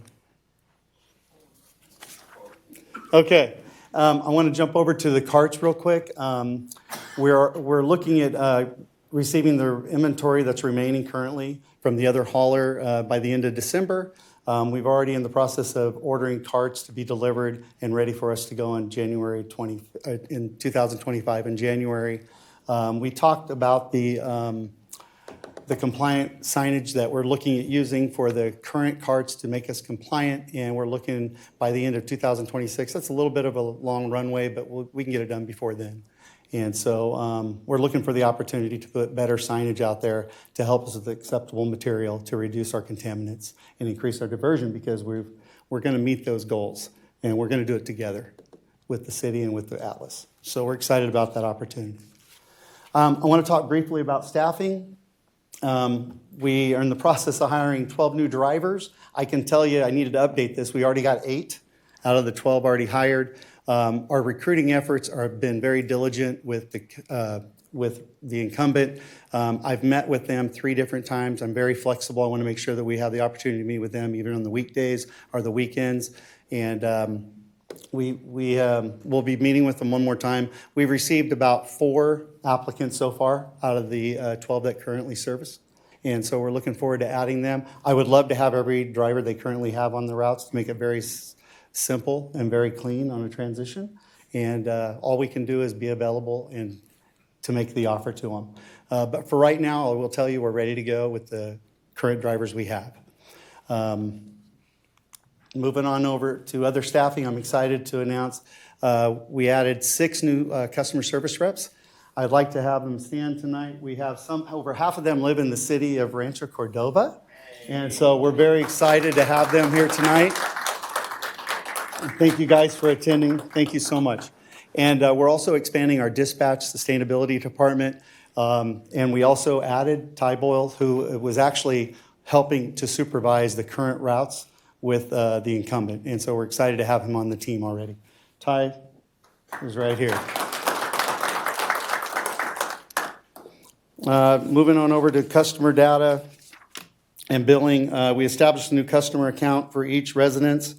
Okay, I want to jump over to the carts real quick. We're looking at receiving the inventory that's remaining currently from the other hauler by the end of December. We've already in the process of ordering carts to be delivered and ready for us to go in January 2025 in January. We talked about the compliant signage that we're looking at using for the current carts to make us compliant, and we're looking by the end of 2026. That's a little bit of a long runway, but we can get it done before then. And so we're looking for the opportunity to put better signage out there to help us with acceptable material to reduce our contaminants and increase our diversion, because we're going to meet those goals, and we're going to do it together with the city and with the Atlas. So we're excited about that opportunity. I want to talk briefly about staffing. We are in the process of hiring 12 new drivers. I can tell you, I needed to update this. We already got 8 out of the 12 already hired. Our recruiting efforts have been very diligent with the incumbent. I've met with them 3 different times. I'm very flexible. I want to make sure that we have the opportunity to meet with them even on the weekdays or the weekends. And we'll be meeting with them one more time. We've received about 4 applicants so far out of the 12 that currently service. And so we're looking forward to adding them. I would love to have every driver they currently have on the routes to make it very simple and very clean on a transition. And all we can do is be available and to make the offer to them. But for right now, I will tell you we're ready to go with the current drivers we have. Moving on over to other staffing, I'm excited to announce we added 6 new customer service reps. I'd like to have them stand tonight. We have over half of them live in the city of Rancho Cordova. And so we're very excited to have them here tonight. Thank you guys for attending. Thank you so much. And we're also expanding our dispatch sustainability department. And we also added Ty Boyle, who was actually helping to supervise the current routes with the incumbent. And so we're excited to have him on the team already. Ty is right here. Moving on over to customer data and billing. We established a new customer account for each residence.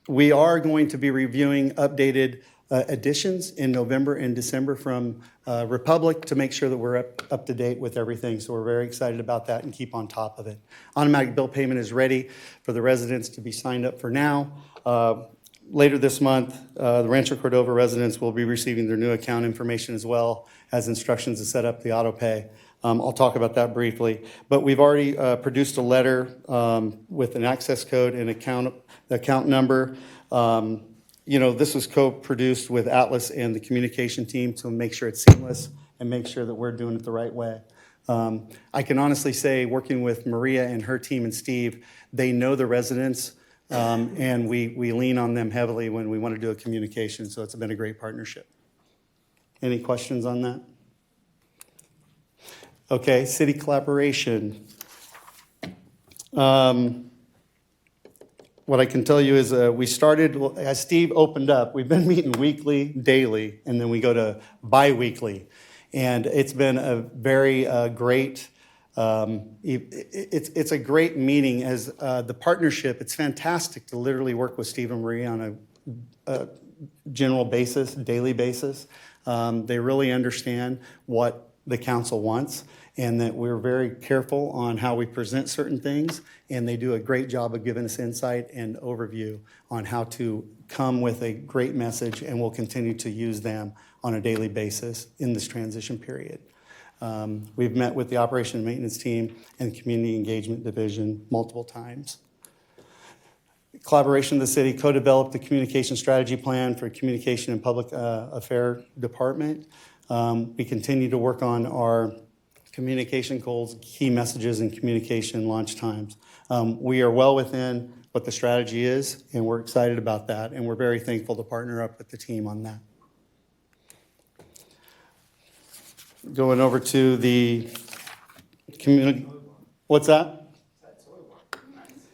We are going to be reviewing updated additions in November and December from Republic to make sure that we're up to date with everything. So we're very excited about that and keep on top of it. Automatic bill payment is ready for the residents to be signed up for now. Later this month, the Rancho Cordova residents will be receiving their new account information as well as instructions to set up the auto pay. I'll talk about that briefly. But we've already produced a letter with an access code and account number. This was co-produced with Atlas and the communication team to make sure it's seamless and make sure that we're doing it the right way. I can honestly say, working with Maria and her team and Steve, they know the residents, and we lean on them heavily when we want to do a communication, so it's been a great partnership. Any questions on that? Okay, city collaboration. What I can tell you is we started, as Steve opened up, we've been meeting weekly, daily, and then we go to bi-weekly. And it's been a very great, it's a great meeting as the partnership. It's fantastic to literally work with Steve and Marie on a general basis, daily basis. They really understand what the council wants, and that we're very careful on how we present certain things, and they do a great job of giving us insight and overview on how to come with a great message, and we'll continue to use them on a daily basis in this transition period. We've met with the operation and maintenance team and community engagement division multiple times. Collaboration of the city co-developed the communication strategy plan for communication and public affair department. We continue to work on our communication goals, key messages, and communication launch times. We are well within what the strategy is, and we're excited about that, and we're very thankful to partner up with the team on that. Going over to the community, what's that?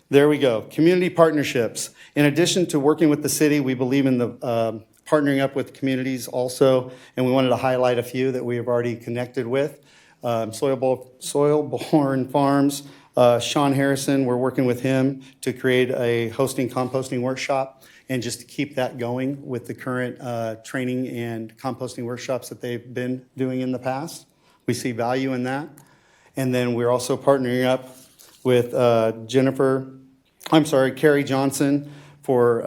There we go, community partnerships. In addition to working with the city, we believe in the partnering up with communities also, and we wanted to highlight a few that we have already connected with. Soil-Born Farms, Sean Harrison, we're working with him to create a composting workshop, and just to keep that going with the current training and composting workshops that they've been doing in the past. We see value in that. And then we're also partnering up with Carrie Johnson for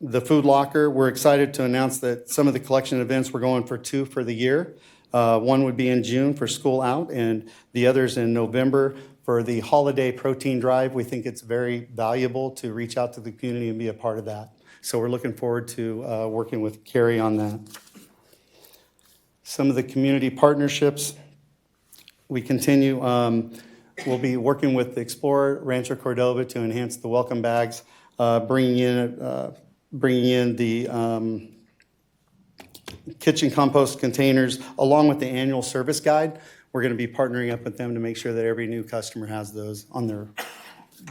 the food locker. We're excited to announce that some of the collection events, we're going for 2 for the year. One would be in June for School Out, and the other's in November for the holiday protein drive. We think it's very valuable to reach out to the community and be a part of that. So we're looking forward to working with Carrie on that. Some of the community partnerships, we continue. We'll be working with Explorer Rancho Cordova to enhance the welcome bags, bringing in the kitchen compost containers, along with the annual service guide. We're going to be partnering up with them to make sure that every new customer has those on the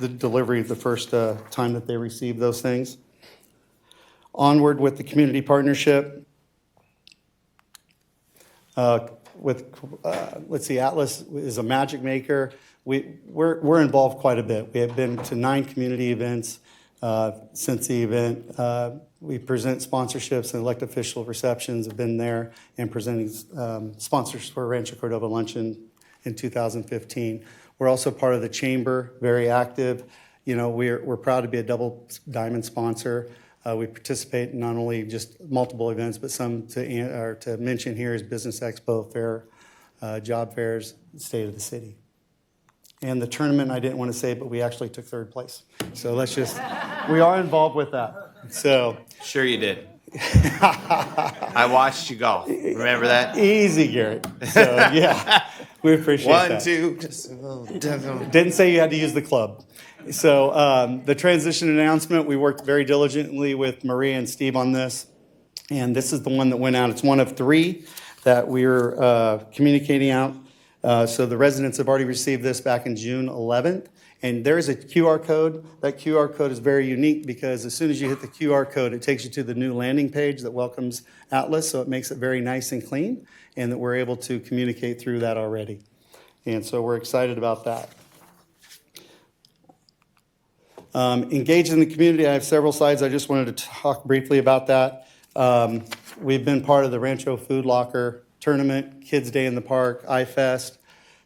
delivery the first time that they receive those things. Onward with the community partnership. Let's see, Atlas is a magic maker. We're involved quite a bit. We have been to 9 community events since the event. We present sponsorships and elected official receptions, have been there and presenting sponsors for Rancho Cordova Luncheon in 2015. We're also part of the chamber, very active. We're proud to be a double diamond sponsor. We participate in not only just multiple events, but some to mention here is Business Expo Fair, job fairs, State of the City. And the tournament, I didn't want to say, but we actually took 3rd place. So we are involved with that. So Sure you did. I watched you golf. Remember that? Easy, Garrett. So, yeah, we appreciate that. 1, 2, just a little. Didn't say you had to use the club. So the transition announcement, we worked very diligently with Maria and Steve on this. And this is the one that went out. It's one of 3 that we're communicating out. So the residents have already received this back in June 11th. And there is a QR code. That QR code is very unique because as soon as you hit the QR code, it takes you to the new landing page that welcomes Atlas. So it makes it very nice and clean, and that we're able to communicate through that already. And so we're excited about that. Engaged in the community, I have several slides. I just wanted to talk briefly about that. We've been part of the Rancho Food Locker Tournament, Kids Day in the Park, iFest,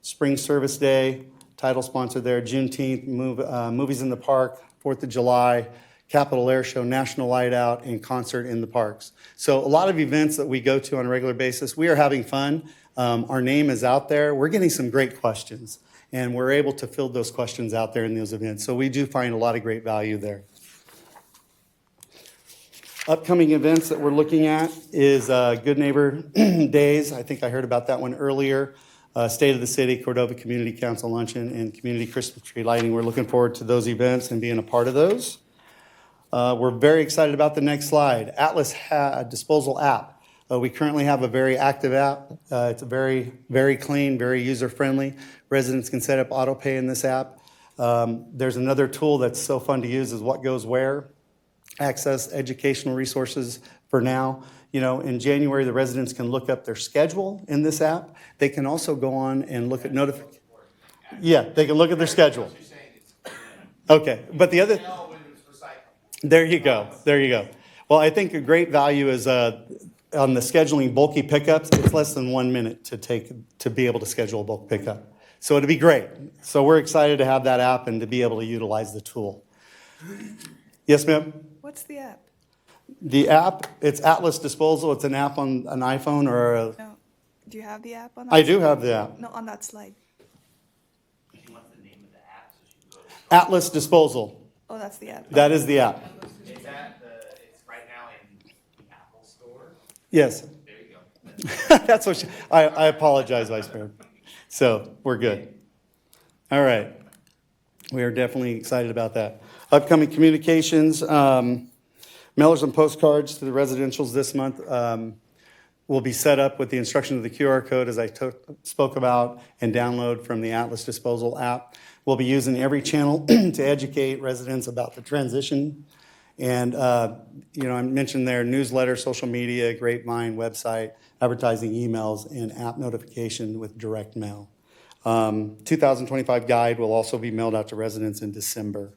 Spring Service Day, title sponsor there, Juneteenth, Movies in the Park, 4th of July, Capitol Air Show, National Light Out, and Concert in the Parks. So a lot of events that we go to on a regular basis. We are having fun. Our name is out there. We're getting some great questions, and we're able to fill those questions out there in those events. So we do find a lot of great value there. Upcoming events that we're looking at is Good Neighbor Days. I think I heard about that one earlier. State of the City, Cordova Community Council Luncheon, and Community Christmas Tree Lighting. We're looking forward to those events and being a part of those. We're very excited about the next slide. Atlas Disposal app. We currently have a very active app. It's a very, very clean, very user-friendly. Residents can set up auto pay in this app. There's another tool that's so fun to use is What Goes Where. Access educational resources for now. You know, in January, the residents can look up their schedule in this app. They can also go on and look at notifications. Yeah, they can look at their schedule. Okay, but the other, there you go, there you go. Well, I think a great value is on the scheduling bulky pickups, it's less than 1 minute to be able to schedule a bulk pickup. So it'd be great. So we're excited to have that app and to be able to utilize the tool. Yes, ma'am? What's the app? The app, it's Atlas Disposal. It's an app on an iPhone or a... No. Do you have the app on that? I do have the app. No, on that slide. Atlas Disposal. Oh, that's the app. That is the app. It's right now in the Apple Store. Yes. There you go. That's what I apologize, Vice Mayor. So we're good. All right. We are definitely excited about that. Upcoming communications, mailers and postcards to the residentials this month will be set up with the instruction of the QR code as I spoke about and download from the Atlas Disposal app. We'll be using every channel to educate residents about the transition. And, you know, I mentioned there newsletter, social media, grapevine, website, advertising, emails, and app notification with direct mail. 2025 guide will also be mailed out to residents in December.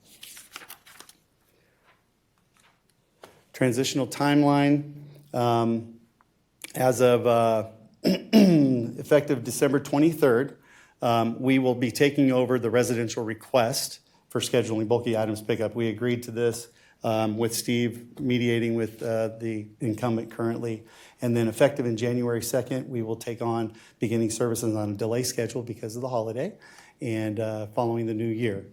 Transitional timeline, as of effective December 23rd, we will be taking over the residential request for scheduling bulky items pickup. We agreed to this with Steve mediating with the incumbent currently. And then effective in January 2nd, we will take on beginning services on a delay schedule because of the holiday and following the new year.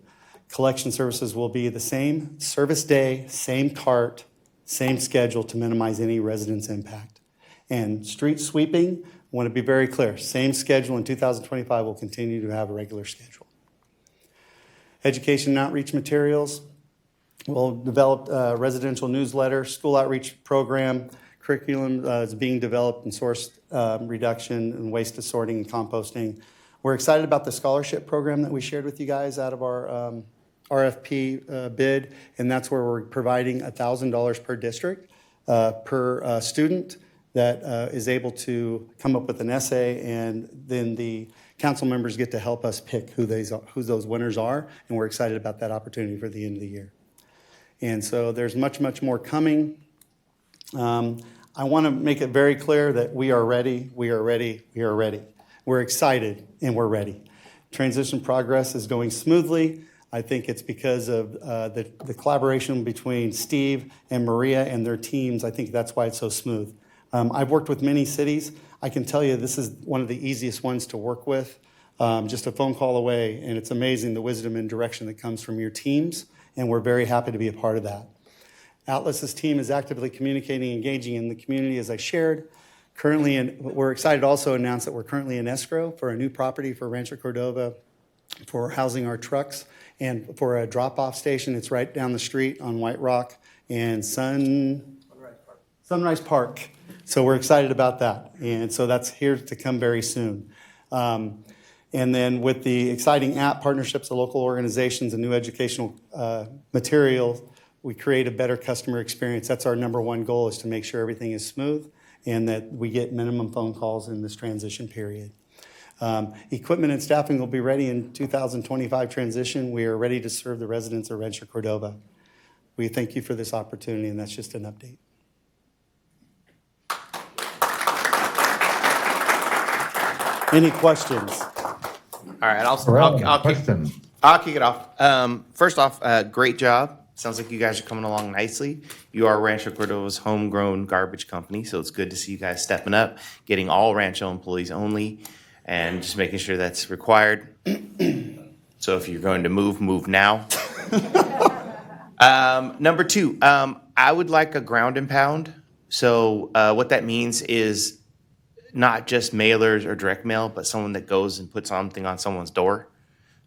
Collection services will be the same service day, same cart, same schedule to minimize any residents' impact. And street sweeping, I want to be very clear, same schedule in 2025 will continue to have a regular schedule. Education and outreach materials, we'll develop a residential newsletter, school outreach program, curriculum is being developed and source reduction and waste sorting and composting. We're excited about the scholarship program that we shared with you guys out of our RFP bid, and that's where we're providing $1,000 per district per student that is able to come up with an essay, and then the council members get to help us pick who those winners are, and we're excited about that opportunity for the end of the year. And so there's much, much more coming. I want to make it very clear that we are ready, we are ready, we are ready. We're excited, and we're ready. Transition progress is going smoothly. I think it's because of the collaboration between Steve and Maria and their teams. I think that's why it's so smooth. I've worked with many cities. I can tell you this is one of the easiest ones to work with. Just a phone call away, and it's amazing the wisdom and direction that comes from your teams, and we're very happy to be a part of that. Atlas's team is actively communicating, engaging in the community, as I shared. Currently, we're excited to also announce that we're currently in escrow for a new property for Rancho Cordova for housing our trucks and for a drop-off station. It's right down the street on White Rock and Sunrise Park. So we're excited about that. And so that's here to come very soon. And then with the exciting app partnerships of local organizations and new educational material, we create a better customer experience. That's our number one goal, is to make sure everything is smooth and that we get minimum phone calls in this transition period. Equipment and staffing will be ready in 2025 transition. We are ready to serve the residents of Rancho Cordova. We thank you for this opportunity, and that's just an update. Any questions? All right, I'll kick it off. First off, great job. Sounds like you guys are coming along nicely. You are Rancho Cordova's homegrown garbage company, so it's good to see you guys stepping up, getting all Rancho employees only, and just making sure that's required. So if you're going to move now. Number two, I would like a ground and pound. So what that means is not just mailers or direct mail, but someone that goes and puts something on someone's door.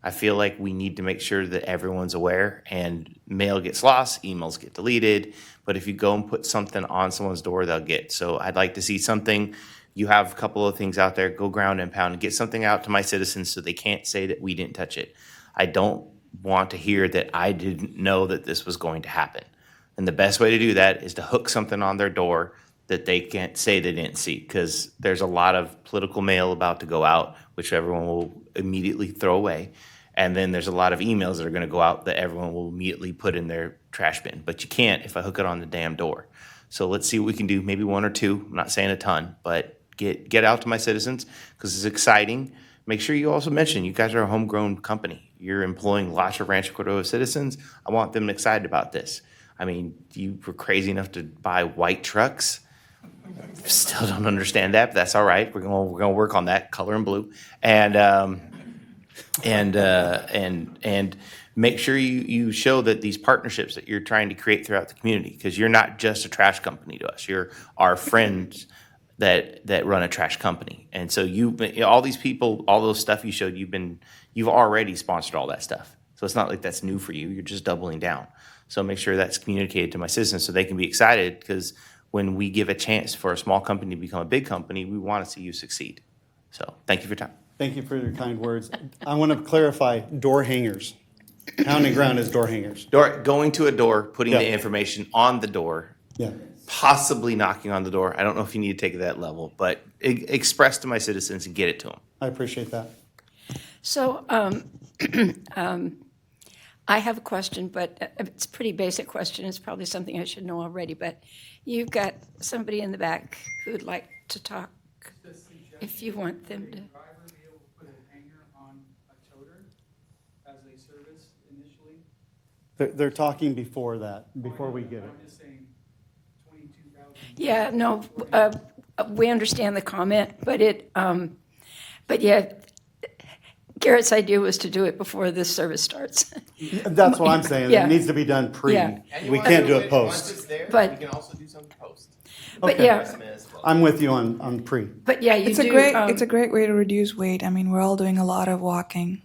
I feel like we need to make sure that everyone's aware, and mail gets lost, emails get deleted, but if you go and put something on someone's door, they'll get. So I'd like to see something. You have a couple of things out there, go ground and pound and get something out to my citizens so they can't say that we didn't touch it. I don't want to hear that I didn't know that this was going to happen. And the best way to do that is to hook something on their door that they can't say they didn't see, because there's a lot of political mail about to go out, which everyone will immediately throw away. And then there's a lot of emails that are going to go out that everyone will immediately put in their trash bin. But you can't if I hook it on the damn door. So let's see what we can do, maybe one or two. I'm not saying a ton, but get out to my citizens because it's exciting. Make sure you also mention you guys are a homegrown company. You're employing lots of Rancho Cordova citizens. I want them excited about this. I mean, you were crazy enough to buy white trucks. Still don't understand that, but that's all right. We're gonna work on that, color and blue, and make sure you show that these partnerships that you're trying to create throughout the community, because you're not just a trash company to us. You're our friends that run a trash company, and so all these people, all those stuff you showed, you've already sponsored all that stuff. So it's not like that's new for you. You're just doubling down. So make sure that's communicated to my citizens so they can be excited, because when we give a chance for a small company to become a big company, we want to see you succeed. So thank you for your time. Thank you for your kind words. I want to clarify door hangers. Pounding ground is door hangers. Going to a door, putting Yeah. the information on the door, Yeah. possibly knocking on the door. I don't know if you need to take it to that level, but express to my citizens and get it to them. I appreciate that. So I have a question, but it's a pretty basic question. It's probably something I should know already, but you've got somebody in the back who would like to talk. If you want them to. They're talking before that, before we get it. Yeah, no, we understand the comment, but yeah, Garrett's idea was to do it before this service starts. That's what I'm saying. Yeah. It needs to be done pre. Yeah. We can't do it Once post. it's there, But- we can also do something post. But Okay. yeah, I'm with you on pre. but yeah, you It's do. it's a great way to reduce weight. I mean, we're all doing a lot of walking.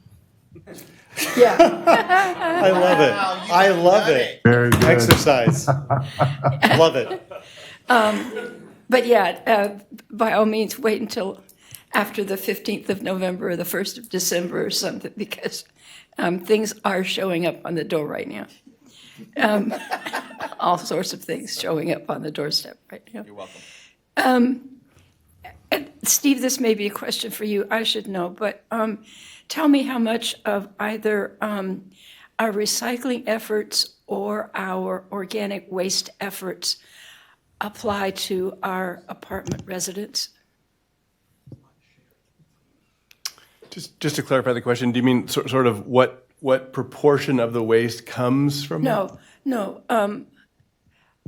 Yeah. I love it. I love it. Very good. Exercise. Love it. But yeah, by all means, wait until after the 15th of November or the 1st of December or something, because things are showing up on the door right now. All sorts of things showing up on the doorstep right now. You're welcome. And Steve, this may be a question for you. I should know, but tell me how much of either our recycling efforts or our organic waste efforts apply to our apartment residents? Just to clarify the question, do you mean sort of what proportion of the waste comes from? No.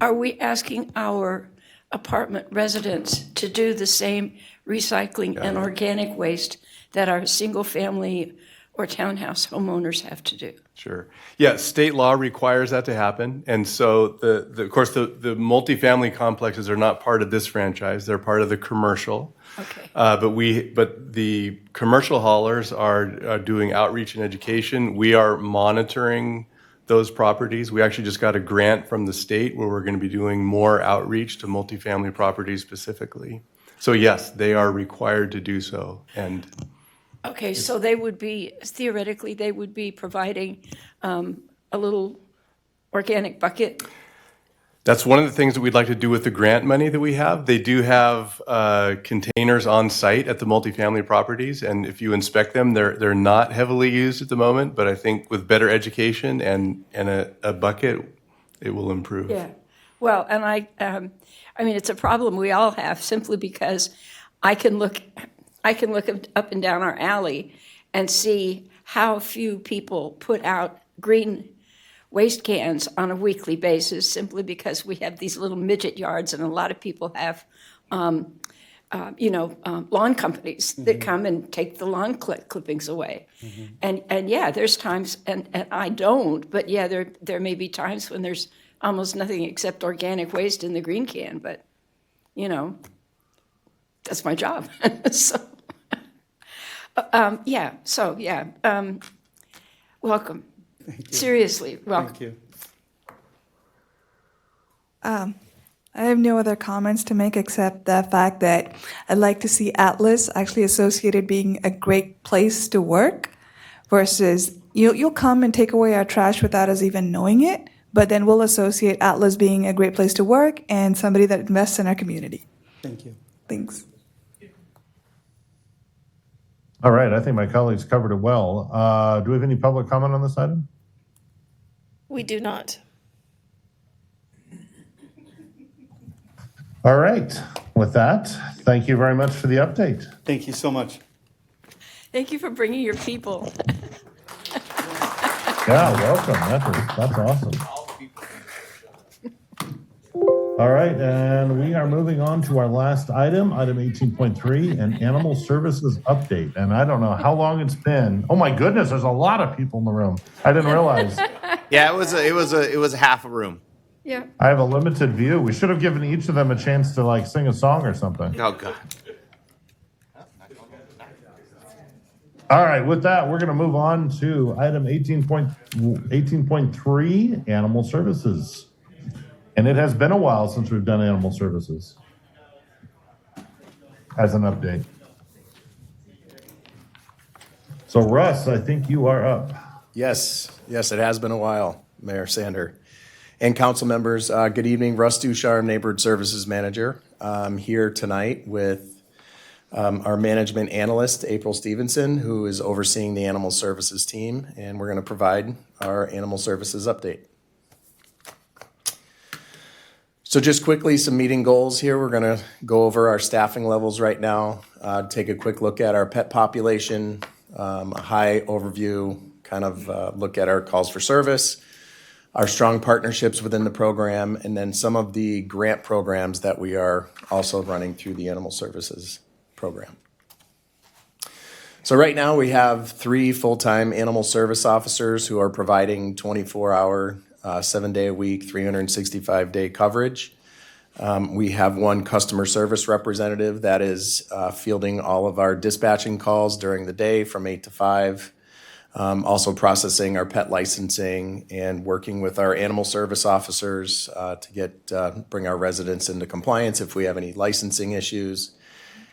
Are we asking our apartment residents to do the same recycling and organic waste that our single-family or townhouse homeowners have to do. Sure. Yeah, state law requires that to happen. And so, of course, the multifamily complexes are not part of this franchise. They're part of the commercial. Okay. But the commercial haulers are doing outreach and education. We are monitoring those properties. We actually just got a grant from the state where we're going to be doing more outreach to multifamily properties specifically. So yes, they are required to do so. And Okay, so they would be, theoretically, they would be providing a little organic bucket? that's one of the things that we'd like to do with the grant money that we have. They do have containers on site at the multifamily properties, and if you inspect them, they're not heavily used at the moment, but I think with better education and a bucket, it will improve. Yeah, well, and I mean, it's a problem we all have simply because I can look up and down our alley and see how few people put out green waste cans on a weekly basis simply because we have these little midget yards and a lot of people have, lawn companies that come and take the lawn clippings away. And yeah, there's times, and I don't, but yeah, there may be times when there's almost nothing except organic waste in the green can, but, that's my job. Welcome. Seriously, welcome. Thank you. I have no other comments to make except the fact that I'd like to see Atlas actually associated being a great place to work versus you'll come and take away our trash without us even knowing it, but then we'll associate Atlas being a great place to work and somebody that invests in our community. Thank you. Thanks. All right, I think my colleagues covered it well. Do we have any public comment on this item? We do not. All right, with that, thank you very much for the update. Thank you so much. Thank you for bringing your people. Yeah, welcome. That's awesome. All right, and we are moving on to our last item 18.3, an animal services update. And I don't know how long it's been. Oh my goodness, there's a lot of people in the room. I didn't realize. Yeah, it was a half a room. Yeah. I have a limited view. We should have given each of them a chance to sing a song or something. Oh God. All right, with that, we're going to move on to item 18.3, animal services. And it has been a while since we've done animal services as an update. So Russ, I think you are up. Yes, it has been a while, Mayor Sander. And council members, good evening. Russ Dushar, Neighborhood Services Manager. I'm here tonight with our management analyst, April Stevenson, who is overseeing the animal services team, and we're going to provide our animal services update. So just quickly, some meeting goals here. We're going to go over our staffing levels right now, take a quick look at our pet population, a high overview, kind of look at our calls for service, our strong partnerships within the program, and then some of the grant programs that we are also running through the animal services program. So right now we have 3 full-time animal service officers who are providing 24-hour 7-day-a-week, 365-day coverage. We have 1 customer service representative that is fielding all of our dispatching calls during the day from 8 to 5, also processing our pet licensing and working with our animal service officers to bring our residents into compliance if we have any licensing issues.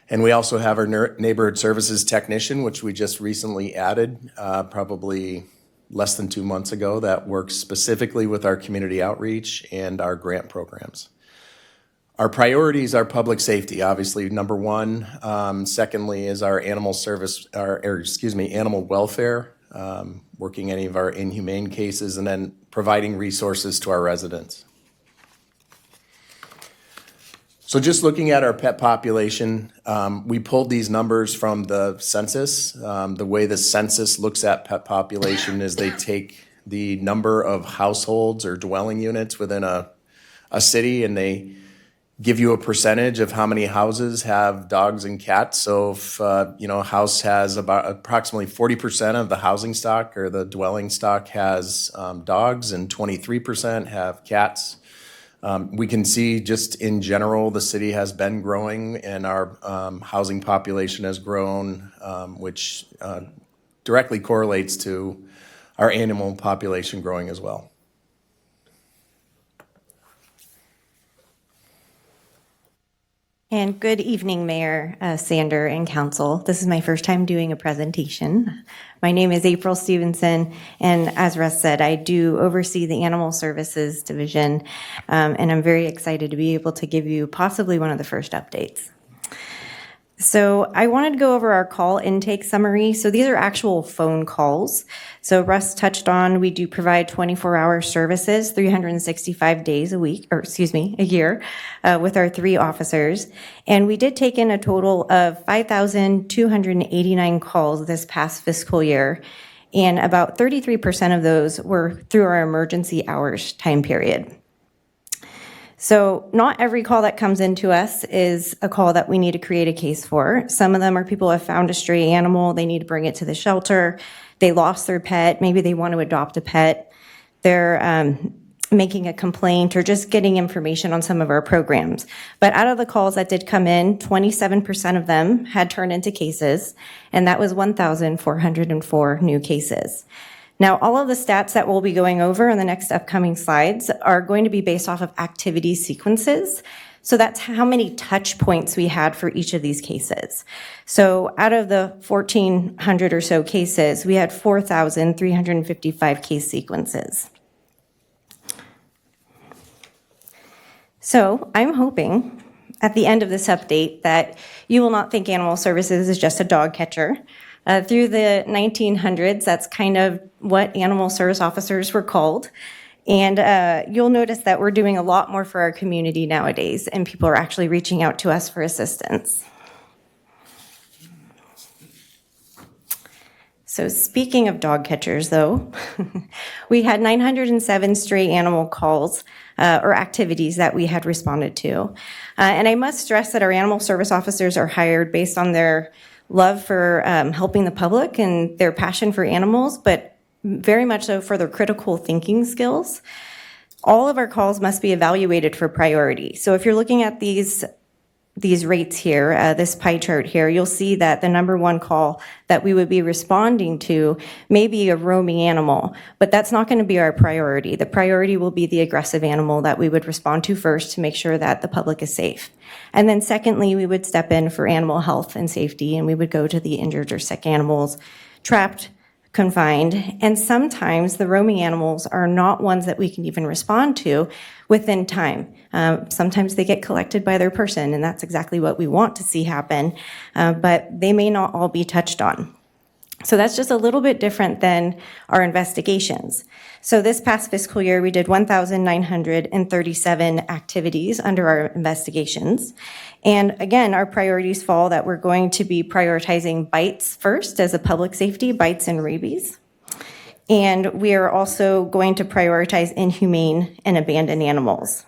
And we also have our neighborhood services technician, which we just recently added, probably less than 2 months ago, that works specifically with our community outreach and our grant programs. Our priorities are public safety, obviously, number 1. Secondly is our animal welfare, working any of our inhumane cases, and then providing resources to our residents. So just looking at our pet population, we pulled these numbers from the census. The way the census looks at pet population is they take the number of households or dwelling units within a city, and they give you a percentage of how many houses have dogs and cats. So if, a house has about approximately 40% of the housing stock or the dwelling stock has dogs and 23% have cats. We can see just in general, the city has been growing and our housing population has grown, which directly correlates to our animal population growing as well. And good evening, Mayor Sander and Council. This is my first time doing a presentation. My name is April Stevenson, and as Russ said, I do oversee the Animal Services Division, and I'm very excited to be able to give you possibly one of the first updates. So I wanted to go over our call intake summary. So these are actual phone calls. So Russ touched on, we do provide 24-hour services, 365 days a year, with our 3 officers. And we did take in a total of 5,289 calls this past fiscal year. And about 33% of those were through our emergency hours time period. So not every call that comes into us is a call that we need to create a case for. Some of them are people who have found a stray animal, they need to bring it to the shelter, they lost their pet, maybe they want to adopt a pet, they're making a complaint or just getting information on some of our programs. But out of the calls that did come in, 27% of them had turned into cases, and that was 1,404 new cases. Now, all of the stats that we'll be going over in the next upcoming slides are going to be based off of activity sequences. So that's how many touch points we had for each of these cases. So out of the 1,400 or so cases, we had 4,355 case sequences. So I'm hoping at the end of this update that you will not think Animal Services is just a dog catcher. Through the 1900s, that's kind of what animal service officers were called. And you'll notice that we're doing a lot more for our community nowadays, and people are actually reaching out to us for assistance. So speaking of dog catchers, though, we had 907 stray animal calls or activities that we had responded to. And I must stress that our animal service officers are hired based on their love for helping the public and their passion for animals, but very much so for their critical thinking skills. All of our calls must be evaluated for priority. So if you're looking at these rates here, this pie chart here, you'll see that the number one call that we would be responding to may be a roaming animal, but that's not going to be our priority. The priority will be the aggressive animal that we would respond to first to make sure that the public is safe. And then secondly, we would step in for animal health and safety, and we would go to the injured or sick animals, trapped, confined, and sometimes the roaming animals are not ones that we can even respond to within time. Sometimes they get collected by their person, and that's exactly what we want to see happen, but they may not all be touched on. So that's just a little bit different than our investigations. So this past fiscal year, we did 1,937 activities under our investigations. And again, our priorities fall that we're going to be prioritizing bites first as a public safety, bites and rabies. And we are also going to prioritize inhumane and abandoned animals.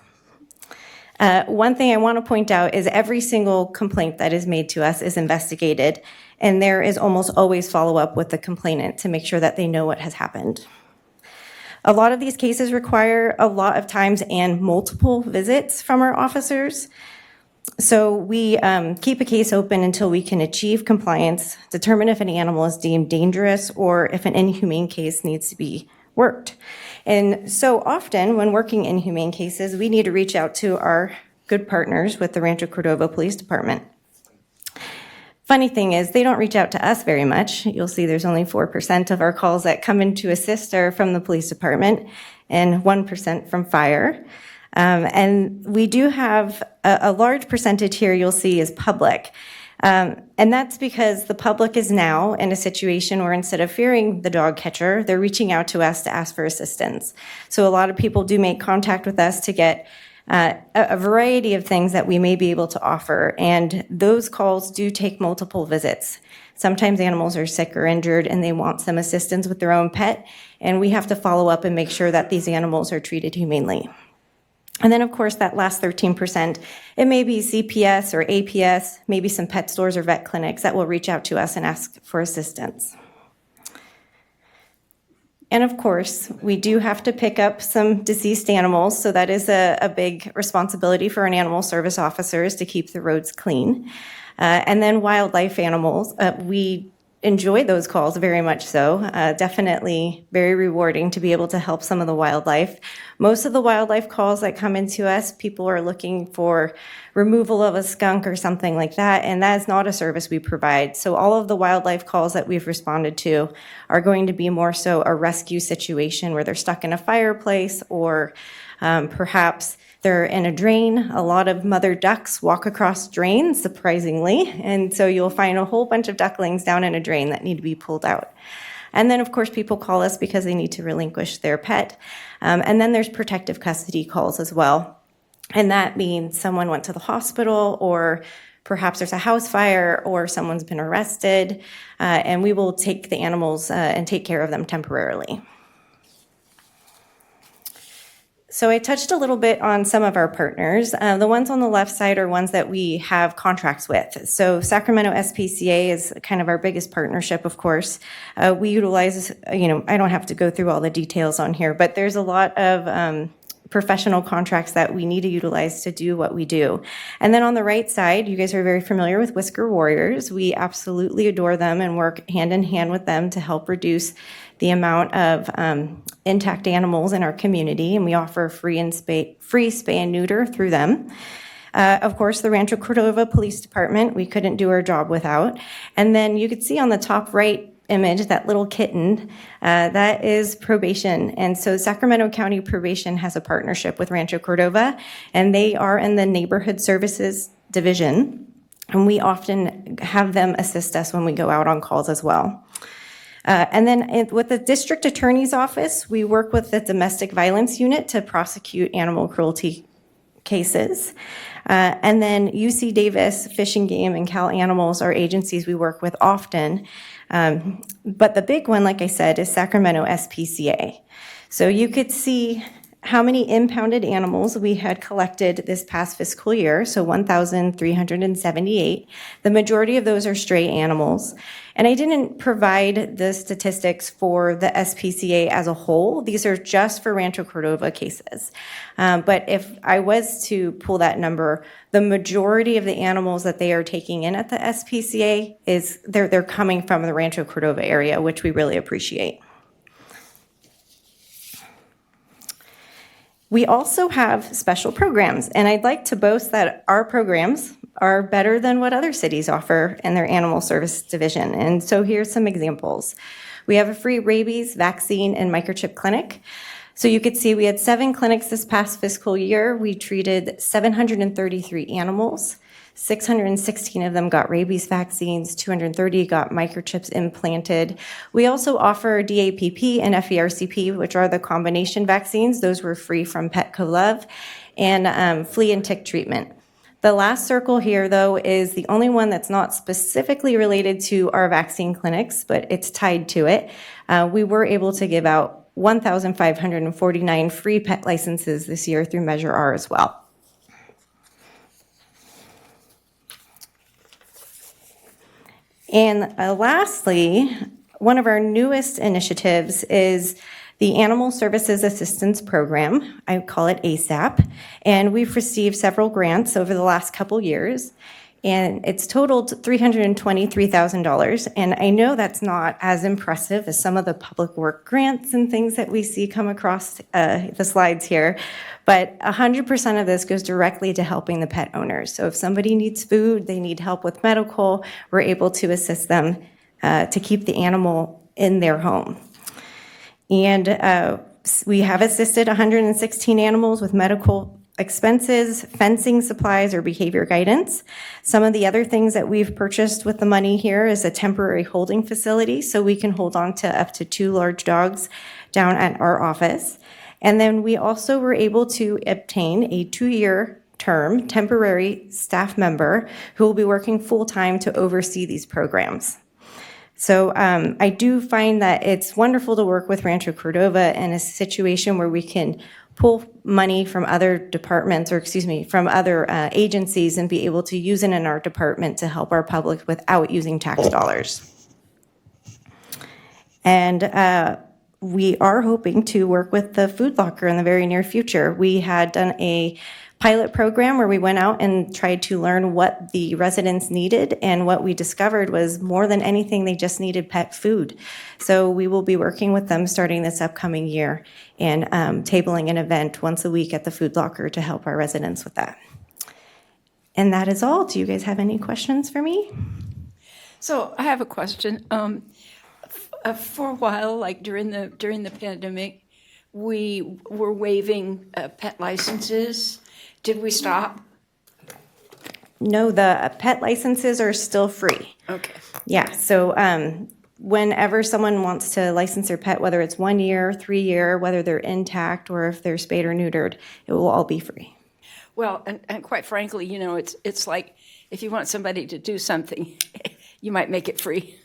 One thing I want to point out is every single complaint that is made to us is investigated, and there is almost always follow-up with the complainant to make sure that they know what has happened. A lot of these cases require a lot of times and multiple visits from our officers. So we keep a case open until we can achieve compliance, determine if an animal is deemed dangerous, or if an inhumane case needs to be worked. And so often when working inhumane cases, we need to reach out to our good partners with the Rancho Cordova Police Department. Funny thing is, they don't reach out to us very much. You'll see there's only 4% of our calls that come in to assist are from the police department and 1% from fire. And we do have a large percentage here you'll see is public. And that's because the public is now in a situation where instead of fearing the dog catcher, they're reaching out to us to ask for assistance. So a lot of people do make contact with us to get a variety of things that we may be able to offer. And those calls do take multiple visits. Sometimes animals are sick or injured and they want some assistance with their own pet. And we have to follow up and make sure that these animals are treated humanely. And then, of course, that last 13%, it may be CPS or APS, maybe some pet stores or vet clinics that will reach out to us and ask for assistance. And of course, we do have to pick up some deceased animals, so that is a big responsibility for an animal service officers to keep the roads clean. And then wildlife animals, we enjoy those calls very much so. Definitely very rewarding to be able to help some of the wildlife. Most of the wildlife calls that come into us, people are looking for removal of a skunk or something like that, and that is not a service we provide. So all of the wildlife calls that we've responded to are going to be more so a rescue situation where they're stuck in a fireplace or perhaps they're in a drain. A lot of mother ducks walk across drains, surprisingly, and so you'll find a whole bunch of ducklings down in a drain that need to be pulled out. And then, of course, people call us because they need to relinquish their pet. And then there's protective custody calls as well. And that means someone went to the hospital, or perhaps there's a house fire, or someone's been arrested, and we will take the animals and take care of them temporarily. So I touched a little bit on some of our partners. The ones on the left side are ones that we have contracts with. So Sacramento SPCA is kind of our biggest partnership, of course. We utilize, I don't have to go through all the details on here, but there's a lot of professional contracts that we need to utilize to do what we do. And then on the right side, you guys are very familiar with Whisker Warriors. We absolutely adore them and work hand in hand with them to help reduce the amount of intact animals in our community, and we offer free spay and neuter through them. Of course, the Rancho Cordova Police Department, we couldn't do our job without. And then you could see on the top right image, that little kitten, that is probation. And so Sacramento County Probation has a partnership with Rancho Cordova, and they are in the Neighborhood Services Division. And we often have them assist us when we go out on calls as well. And then with the district attorney's office, we work with the domestic violence unit to prosecute animal cruelty cases. And then UC Davis, Fish and Game, and Cal Animals are agencies we work with often. But the big one, like I said, is Sacramento SPCA. So you could see how many impounded animals we had collected this past fiscal year, so 1,378. The majority of those are stray animals. And I didn't provide the statistics for the SPCA as a whole. These are just for Rancho Cordova cases. But if I was to pull that number, the majority of the animals that they are taking in at the SPCA is they're coming from the Rancho Cordova area, which we really appreciate. We also have special programs, and I'd like to boast that our programs are better than what other cities offer in their animal service division. And so here's some examples. We have a free rabies vaccine and microchip clinic. So you could see we had 7 clinics this past fiscal year. We treated 733 animals. 616 of them got rabies vaccines, 230 got microchips implanted. We also offer DAPP and FERCP, which are the combination vaccines. Those were free from Petco Love, and flea and tick treatment. The last circle here, though, is the only one that's not specifically related to our vaccine clinics, but it's tied to it. We were able to give out 1,549 free pet licenses this year through Measure R as well. And lastly, one of our newest initiatives is the Animal Services Assistance Program. I call it ASAP. And we've received several grants over the last couple years. And it's totaled $323,000. And I know that's not as impressive as some of the public work grants and things that we see come across the slides here. But 100% of this goes directly to helping the pet owners. So if somebody needs food, they need help with medical, we're able to assist them to keep the animal in their home. And we have assisted 116 animals with medical expenses, fencing supplies, or behavior guidance. Some of the other things that we've purchased with the money here is a temporary holding facility, so we can hold on to up to 2 large dogs down at our office. And then we also were able to obtain a 2-year term temporary staff member who will be working full-time to oversee these programs. So I do find that it's wonderful to work with Rancho Cordova in a situation where we can pull money from other departments, or excuse me, from other agencies and be able to use it in our department to help our public without using tax dollars. And we are hoping to work with the food locker in the very near future. We had done a pilot program where we went out and tried to learn what the residents needed, and what we discovered was more than anything, they just needed pet food. So we will be working with them starting this upcoming year and tabling an event once a week at the food locker to help our residents with that. And that is all. Do you guys have any questions for me? So I have a question. For a while, like during the pandemic, we were waiving pet licenses. Did we stop? No, the pet licenses are still free. Okay. Yeah, so whenever someone wants to license their pet, whether it's 1 year, 3 year, whether they're intact or if they're spayed or neutered, it will all be free. Well, and quite frankly, you know, it's like if you want somebody to do something, you might make it free.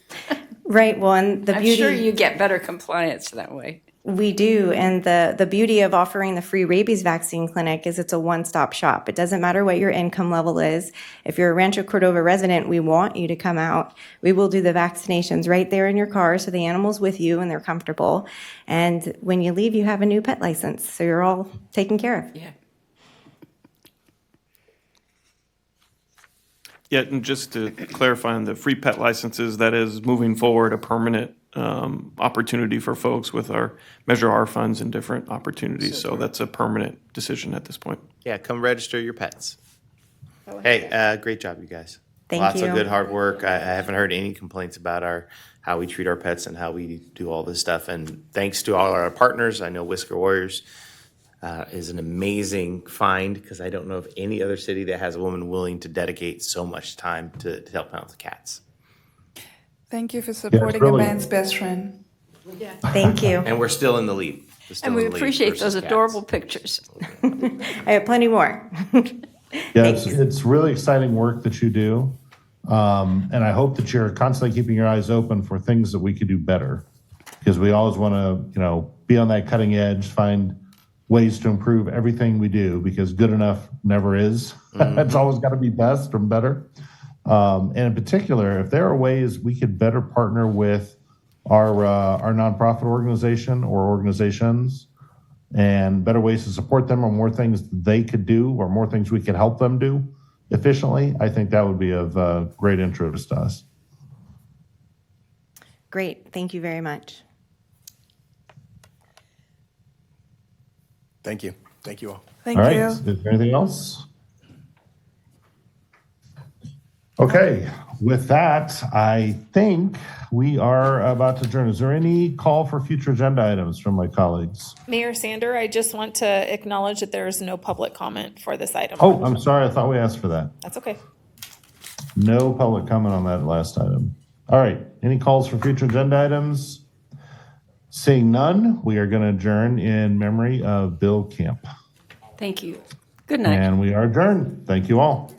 Right, well, and the I'm beauty... sure you get better compliance that way. We do, and the beauty of offering the free rabies vaccine clinic is it's a one-stop shop. It doesn't matter what your income level is. If you're a Rancho Cordova resident, we want you to come out. We will do the vaccinations right there in your car so the animal's with you and they're comfortable. And when you leave, you have a new pet license, so you're all taken care of. Yeah. Yeah, and just to clarify on the free pet licenses, that is moving forward a permanent opportunity for folks with our Measure R funds and different opportunities. So that's a permanent decision at this point. Yeah, come register your pets. Hey, great job, you guys. Thank Lots you. of good hard work. I haven't heard any complaints about how we treat our pets and how we do all this stuff. And thanks to all our partners. I know Whisker Warriors is an amazing find, because I don't know of any other city that has a woman willing to dedicate so much time to help out with the cats. Thank you for supporting a man's best friend. Yeah. Thank you. And we're still in the lead. We're still And in we the lead appreciate versus those cats. adorable pictures. I have plenty more. Yeah, it's really exciting work that you do. And I hope that you're constantly keeping your eyes open for things that we could do better, because we always want to, be on that cutting edge, find ways to improve everything we do, because good enough never is. It's always got to be best or better. And in particular, if there are ways we could better partner with our nonprofit organization or organizations, and better ways to support them, or more things they could do, or more things we could help them do efficiently, I think that would be of great interest to us. Great, thank you very much. Thank you. Thank you all. Thank All right, you. is there anything else? Okay, with that, I think we are about to adjourn. Is there any call for future agenda items from my colleagues? Mayor Sander, I just want to acknowledge that there is no public comment for this item. Oh, I'm sorry, I thought we asked for that. That's okay. No public comment on that last item. All right, any calls for future agenda items? Seeing none, we are going to adjourn in memory of Bill Camp. Thank you. Good night. And we are adjourned. Thank you all.